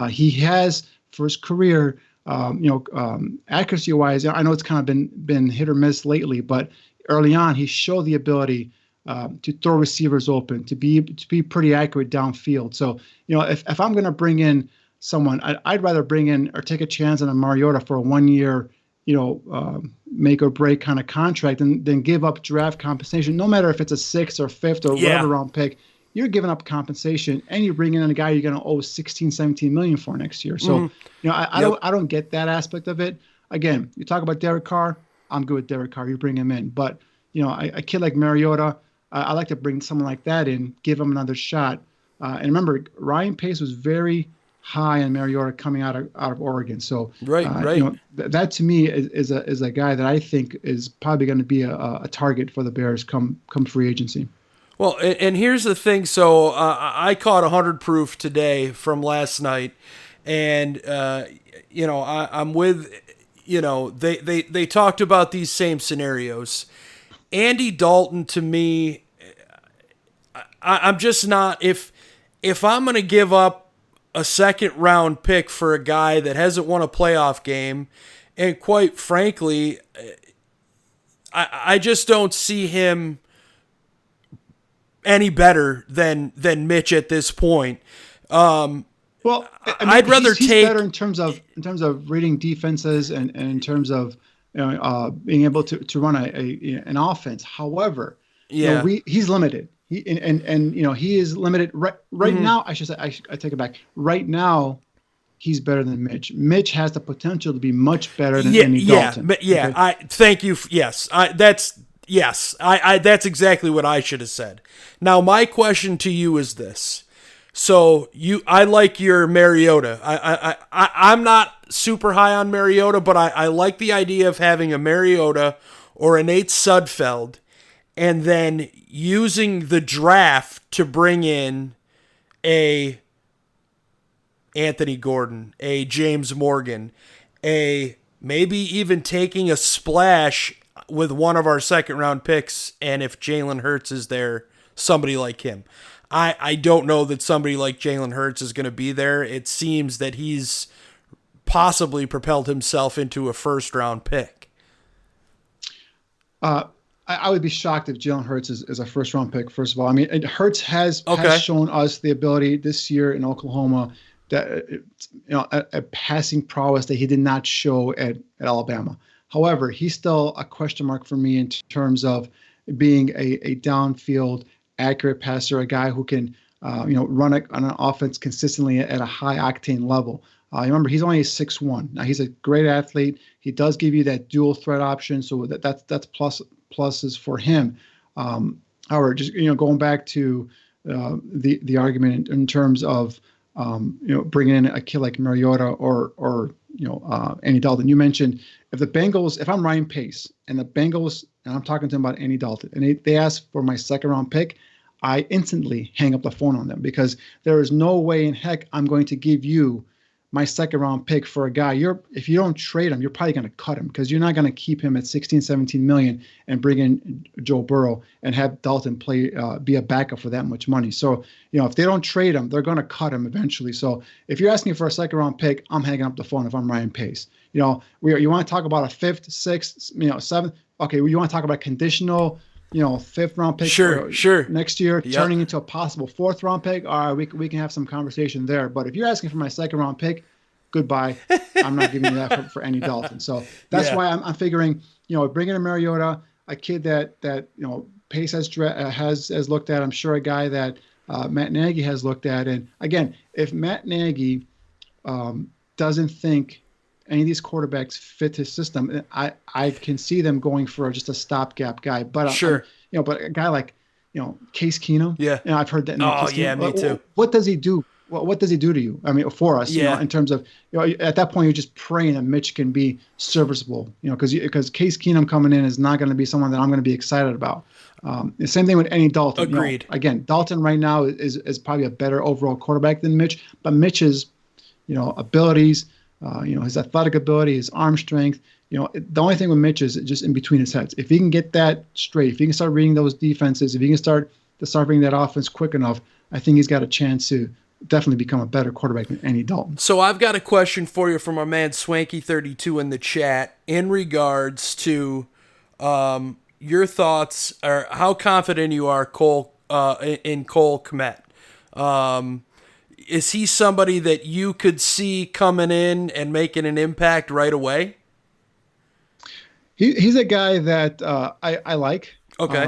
He has, for his career, accuracy-wise, I know it's kind of been hit or miss lately, but early on he showed the ability to throw receivers open, to be pretty accurate downfield. So, if I'm going to bring in someone, I'd rather bring in or take a chance on a Mariota for a 1 year, make or break kind of contract than give up draft compensation, no matter if it's a 6th or 5th or whatever round pick. You're giving up compensation and you're bringing in a guy you're going to owe 16, 17 million for next year. So, I don't get that aspect of it. Again, you talk about Derek Carr. I'm good with Derek Carr. You bring him in, but a kid like Mariota, I like to bring someone like that in, give him another shot. And remember, Ryan Pace was very high on Mariota coming out of Oregon. So right. That to me is a guy that I think is probably going to be a target for the Bears come free agency. Well, and here's the thing. So I caught 100 proof today from last night, and I'm with, they talked about these same scenarios. Andy Dalton, to me, I'm just not, if I'm going to give up a 2nd round pick for a guy that hasn't won a playoff game, and quite frankly, I just don't see him any better than Mitch at this point. Well, I'd rather he's take better in terms of reading defenses and in terms of being able to run an offense. However, he's limited. He is limited right now. I should say, I take it back. Right now, he's better than Mitch. Mitch has the potential to be much better than Andy Dalton. Okay? I thank you. Yes, that's exactly what I should have said. Now, my question to you is this. So I like your Mariota. I'm not super high on Mariota, but I like the idea of having a Mariota or a Nate Sudfeld, and then using the draft to bring in a Anthony Gordon, a James Morgan, a maybe even taking a splash with one of our 2nd round picks, and if Jalen Hurts is there, somebody like him. I don't know that somebody like Jalen Hurts is going to be there. It seems that he's possibly propelled himself into a 1st round pick. I would be shocked if Jalen Hurts is a 1st round pick, first of all. I mean, Hurts has shown us the ability this year in Oklahoma that, a passing prowess that he did not show at Alabama. However, he's still a question mark for me in terms of being a downfield accurate passer, a guy who can, run on an offense consistently at a high octane level. Remember, he's only 6'1". Now, he's a great athlete. He does give you that dual threat option, so that's pluses for him. However, just going back to the argument in terms of bringing in a kid like Mariota or Andy Dalton. You mentioned if I'm Ryan Pace and the Bengals, and I'm talking to him about Andy Dalton, and they ask for my 2nd round pick, I instantly hang up the phone on them, because there is no way in heck I'm going to give you my 2nd round pick for a guy. If you don't trade him, you're probably going to cut him, because you're not going to keep him at 16, 17 million and bring in Joe Burrow and have Dalton be a backup for that much money. So, if they don't trade him, they're going to cut him eventually. So if you're asking for a 2nd round pick, I'm hanging up the phone if I'm Ryan Pace. You want to talk about a 5th, 6th, 7th. Okay, you want to talk about conditional, 5th round pick sure. next year, turning into a possible 4th round pick. All right, we can have some conversation there. But if you're asking for my 2nd round pick, goodbye. I'm not giving you that for Andy Dalton. So that's why I'm figuring, bringing in Mariota, a kid that Pace has looked at. I'm sure a guy that Matt Nagy has looked at. And again, if Matt Nagy doesn't think any of these quarterbacks fit his system, I can see them going for just a stopgap guy. But but a guy like Case Keenum. Yeah, I've heard that. Me too. What does he do? What does he do to you? I mean, for us, in terms of, at that point, you're just praying that Mitch can be serviceable, because Case Keenum coming in is not going to be someone that I'm going to be excited about. The same thing with Andy Dalton. Agreed. Again, Dalton right now is probably a better overall quarterback than Mitch, but Mitch's, abilities, his athletic ability, his arm strength. The only thing with Mitch is just in between his heads. If he can get that straight, if he can start reading those defenses, if he can start bringing that offense quick enough, I think he's got a chance to definitely become a better quarterback than Andy Dalton. So I've got a question for you from our man Swanky32 in the chat in regards to your thoughts or how confident you are in Cole Kmet. Is he somebody that you could see coming in and making an impact right away? He's a guy that I like. Okay.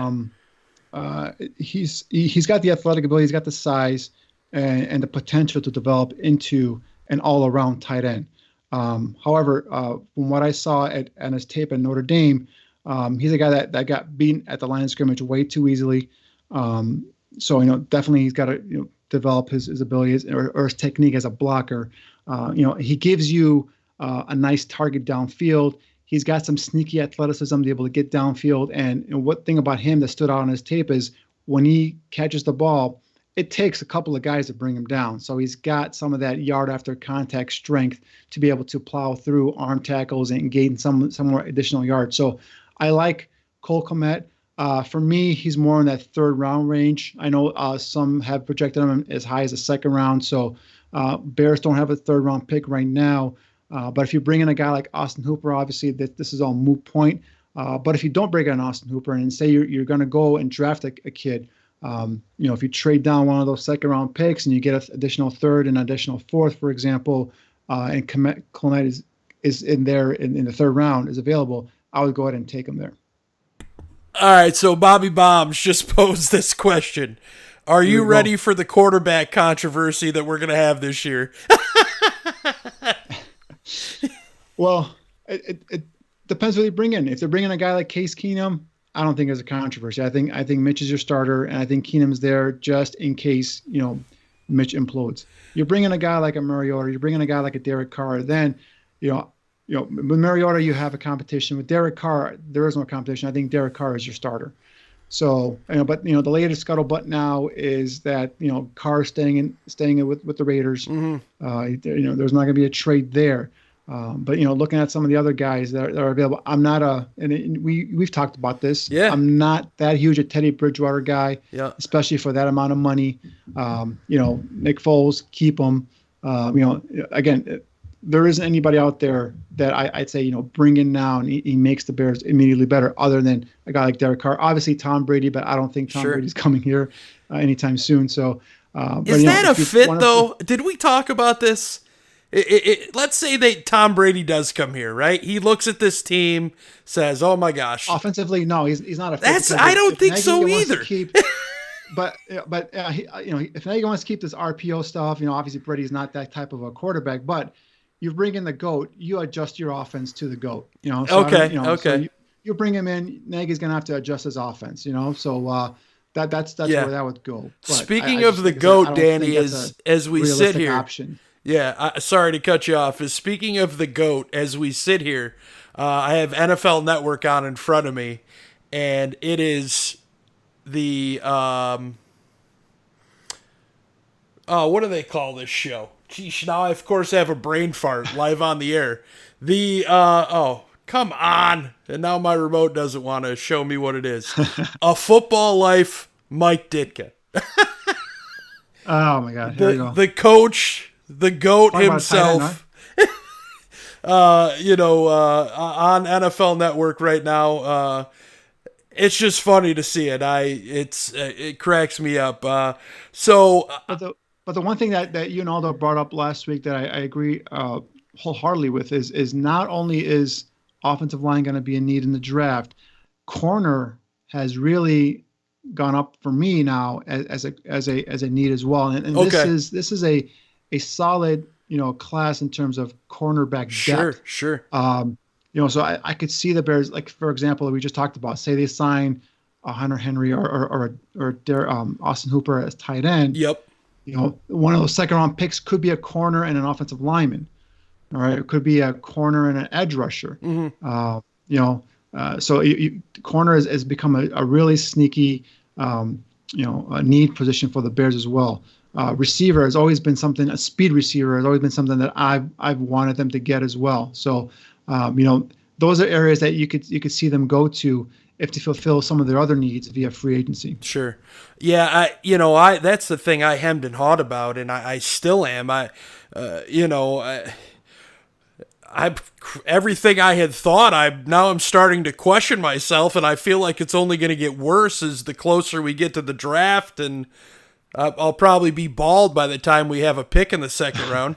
He's got the athletic ability, he's got the size, and the potential to develop into an all-around tight end. However, from what I saw on his tape at Notre Dame, he's a guy that got beaten at the line of scrimmage way too easily. So definitely he's got to develop his abilities or his technique as a blocker. He gives you a nice target downfield. He's got some sneaky athleticism to be able to get downfield. And what thing about him that stood out on his tape is when he catches the ball, it takes a couple of guys to bring him down. So he's got some of that yard after contact strength to be able to plow through arm tackles and gain some more additional yards. So I like Cole Kmet. For me, he's more in that third round range. I know some have projected him as high as a second round. So Bears don't have a third round pick right now. But if you bring in a guy like Austin Hooper, obviously this is all moot point. But if you don't bring in Austin Hooper and say you're going to go and draft a kid, if you trade down one of those second round picks and you get an additional third and additional fourth, for example, and Kmet is in there in the third round is available, I would go ahead and take him there. All right, so Bobby Bombs just posed this question. Are you ready for the quarterback controversy that we're going to have this year? Well, it depends what they bring in. If they're bringing a guy like Case Keenum, I don't think there's a controversy. I think Mitch is your starter, and I think Keenum's there just in case, Mitch implodes. You're bringing a guy like a Mariota, you're bringing a guy like a Derek Carr, then, with Mariota, you have a competition. With Derek Carr, there is no competition. I think Derek Carr is your starter. So, but the latest scuttlebutt now is that Carr staying in with the Raiders. Mm-hmm. There's not going to be a trade there. But looking at some of the other guys that are available, I'm not we've talked about this. Yeah. I'm not that huge a Teddy Bridgewater guy. Yeah. Especially for that amount of money. Nick Foles, keep him. Again, there isn't anybody out there that I'd say, bring in now and he makes the Bears immediately better other than a guy like Derek Carr. Obviously Tom Brady, but I don't think Tom Brady's coming here anytime soon. So, is that a fit though? Did we talk about this? Let's say that Tom Brady does come here, right? He looks at this team, says, "Oh my gosh." Offensively, no, he's not a fit. I don't think so either. But if Nagy wants to keep this RPO stuff, obviously Brady's not that type of a quarterback, but you bring in the GOAT, you adjust your offense to the GOAT. So okay. So you bring him in, Nagy's gonna have to adjust his offense. So that's where that would go. But speaking of the GOAT, Danny, as we sit here. Option. Yeah, sorry to cut you off. Speaking of the GOAT, as we sit here, I have NFL Network on in front of me, and it is the what do they call this show? Geesh, now I of course have a brain fart live on the air. The come on, and now my remote doesn't want to show me what it is. A Football Life, Mike Ditka. Oh my God! Here we go. The coach. The GOAT himself, on NFL Network right now. It's just funny to see it. It cracks me up. But the one thing that you and Aldo brought up last week that I agree wholeheartedly with is not only is offensive line going to be a need in the draft, corner has really gone up for me now as a need as well. And this is a solid, class in terms of cornerback depth. Sure. So I could see the Bears, like, for example, we just talked about, say they sign a Hunter Henry or Austin Hooper as tight end. Yep. One of those second round picks could be a corner and an offensive lineman. All right. It could be a corner and an edge rusher. Mm-hmm. So corner has become a really sneaky, a need position for the Bears as well. Receiver has always been something. A speed receiver has always been something that I've wanted them to get as well. So, those are areas that you could see them go to if to fulfill some of their other needs via free agency. Sure. Yeah, I that's the thing I hemmed and hawed about, and I still am. Everything I had thought, I'm starting to question myself, and I feel like it's only going to get worse as the closer we get to the draft, and I'll probably be bald by the time we have a pick in the second round.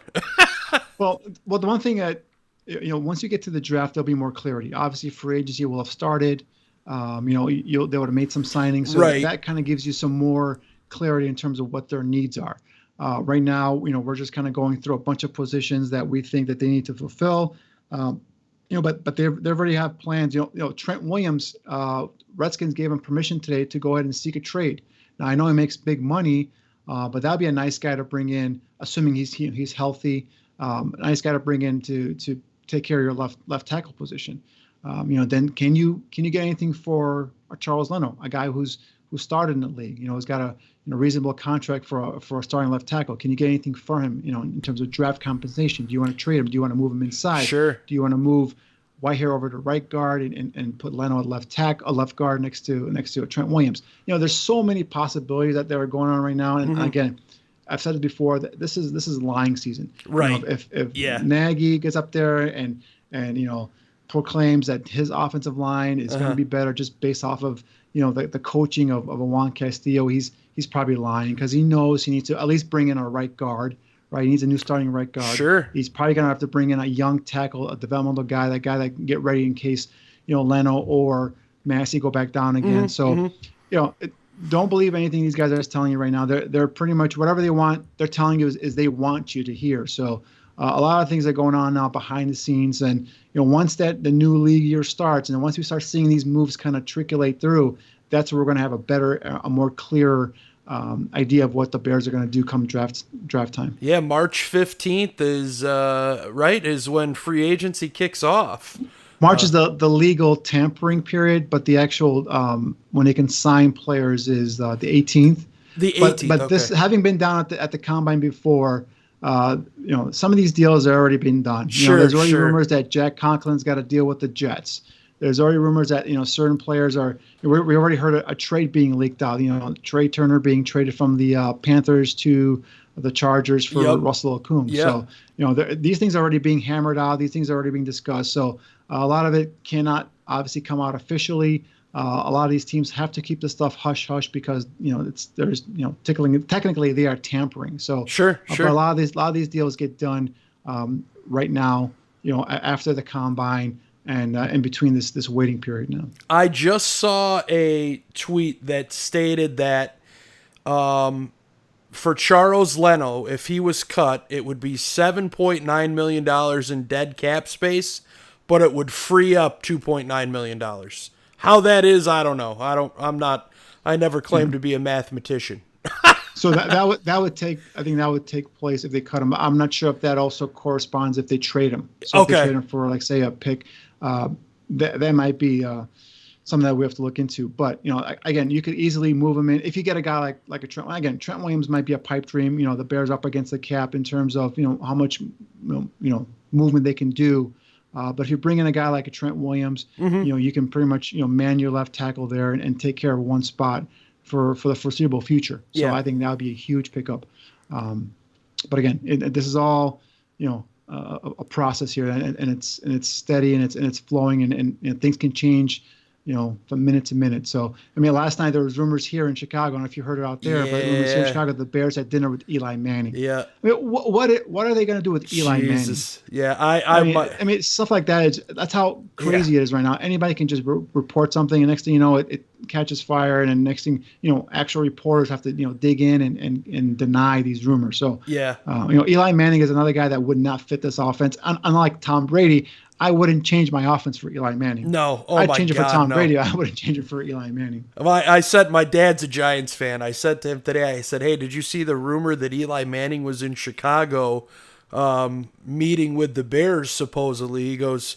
Well, the one thing that, once you get to the draft, there'll be more clarity. Obviously, free agency will have started. They would have made some signings, so right. that kind of gives you some more clarity in terms of what their needs are. Right now, we're just kind of going through a bunch of positions that we think that they need to fulfill. But they already have plans. Trent Williams, Redskins gave him permission today to go ahead and seek a trade. Now I know he makes big money, but that'd be a nice guy to bring in, assuming he's healthy. A nice guy to bring in to take care of your left tackle position. Then can you get anything for Charles Leno, a guy who started in the league, who's got a reasonable contract for a starting left tackle? Can you get anything for him, in terms of draft compensation? Do you want to trade him? Do you want to move him inside? Sure. Do you want to move Whitehair over to right guard and put Leno at left guard next to Trent Williams? There's so many possibilities that are going on right now. And again, I've said it before, that this is lying season. Right. If Nagy gets up there and proclaims that his offensive line is going to be better just based off of the coaching of a Juan Castillo, he's probably lying, because he knows he needs to at least bring in a right guard. Right, he needs a new starting right guard. Sure. He's probably going to have to bring in a young tackle, a developmental guy, that can get ready in case Leno or Massey go back down again. So don't believe anything these guys are telling you right now. They're pretty much whatever they want. They're telling you is they want you to hear. So a lot of things are going on now behind the scenes, and once the new league year starts, and once we start seeing these moves kind of trickle through, that's where we're going to have a more clear idea of what the Bears are going to do come draft time. Yeah, March 15th is when free agency kicks off. March is the legal tampering period, but the actual when they can sign players is the 18th. The 18th. But this, having been down at the combine before, some of these deals have already been done. There's already rumors that Jack Conklin's got to deal with the Jets. There's already rumors that certain players are. We already heard a trade being leaked out. Trey Turner being traded from the Panthers to the Chargers for Russell Okung. Yep. So these things are already being hammered out. These things are already being discussed. So a lot of it cannot obviously come out officially. A lot of these teams have to keep this stuff hush hush because technically they are tampering. So sure. But a lot of these deals get done right now. After the combine. And in between this waiting period now. I just saw a tweet that stated that for Charles Leno, if he was cut, it would be $7.9 million in dead cap space, but it would free up $2.9 million. How that is, I don't know. I never claimed to be a mathematician. So that would take place if they cut him. I'm not sure if that also corresponds if they trade him. So if they trade him for, like, say, a pick, that might be something that we have to look into. But again, you could easily move him in if you get a guy like a Trent. Again, Trent Williams might be a pipe dream. The Bears up against the cap in terms of how much movement they can do. But if you bring in a guy like a Trent Williams, you can pretty much man your left tackle there and take care of one spot for the foreseeable future. So I think that would be a huge pickup. But again, this is all a process here, and it's steady and it's flowing, and things can change from minute to minute. So last night there was rumors here in Chicago, I don't know if you heard it out there, but rumors here in Chicago, the Bears had dinner with Eli Manning. Yeah. What are they going to do with Eli Manning? Yeah, I mean stuff like that. That's how crazy it is right now. Anybody can just report something, and next thing you know, it catches fire, and then next thing actual reporters have to dig in and deny these rumors. So Eli Manning is another guy that would not fit this offense. Unlike Tom Brady, I wouldn't change my offense for Eli Manning. No, I'd change it for Tom Brady. I wouldn't change it for Eli Manning. I said, my dad's a Giants fan. I said to him today, I said, hey, did you see the rumor that Eli Manning was in Chicago meeting with the Bears supposedly? He goes,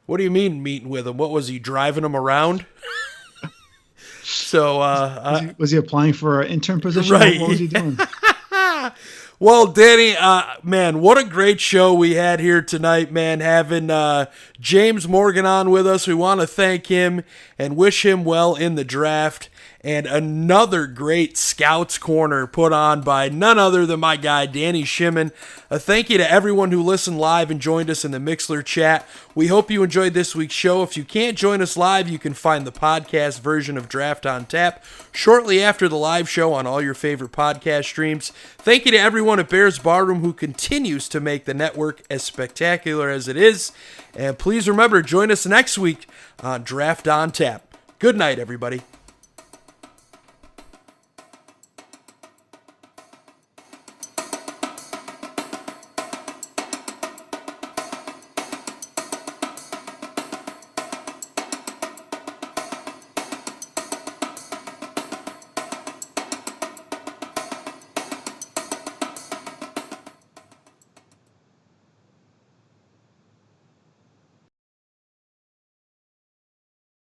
What do you mean meeting with him? What was he driving him around? So was he applying for an intern position? Right. What was he doing? Well, Danny, man, what a great show we had here tonight, man, having James Morgan on with us. We want to thank him and wish him well in the draft. And another great Scouts Corner put on by none other than my guy, Danny Shimon. A thank you to everyone who listened live and joined us in the Mixler chat. We hope you enjoyed this week's show. If you can't join us live, you can find the podcast version of Draft on Tap shortly after the live show on all your favorite podcast streams. Thank you to everyone at Bears Barroom who continues to make the network as spectacular as it is. And please remember, join us next week on Draft on Tap. Good night, everybody.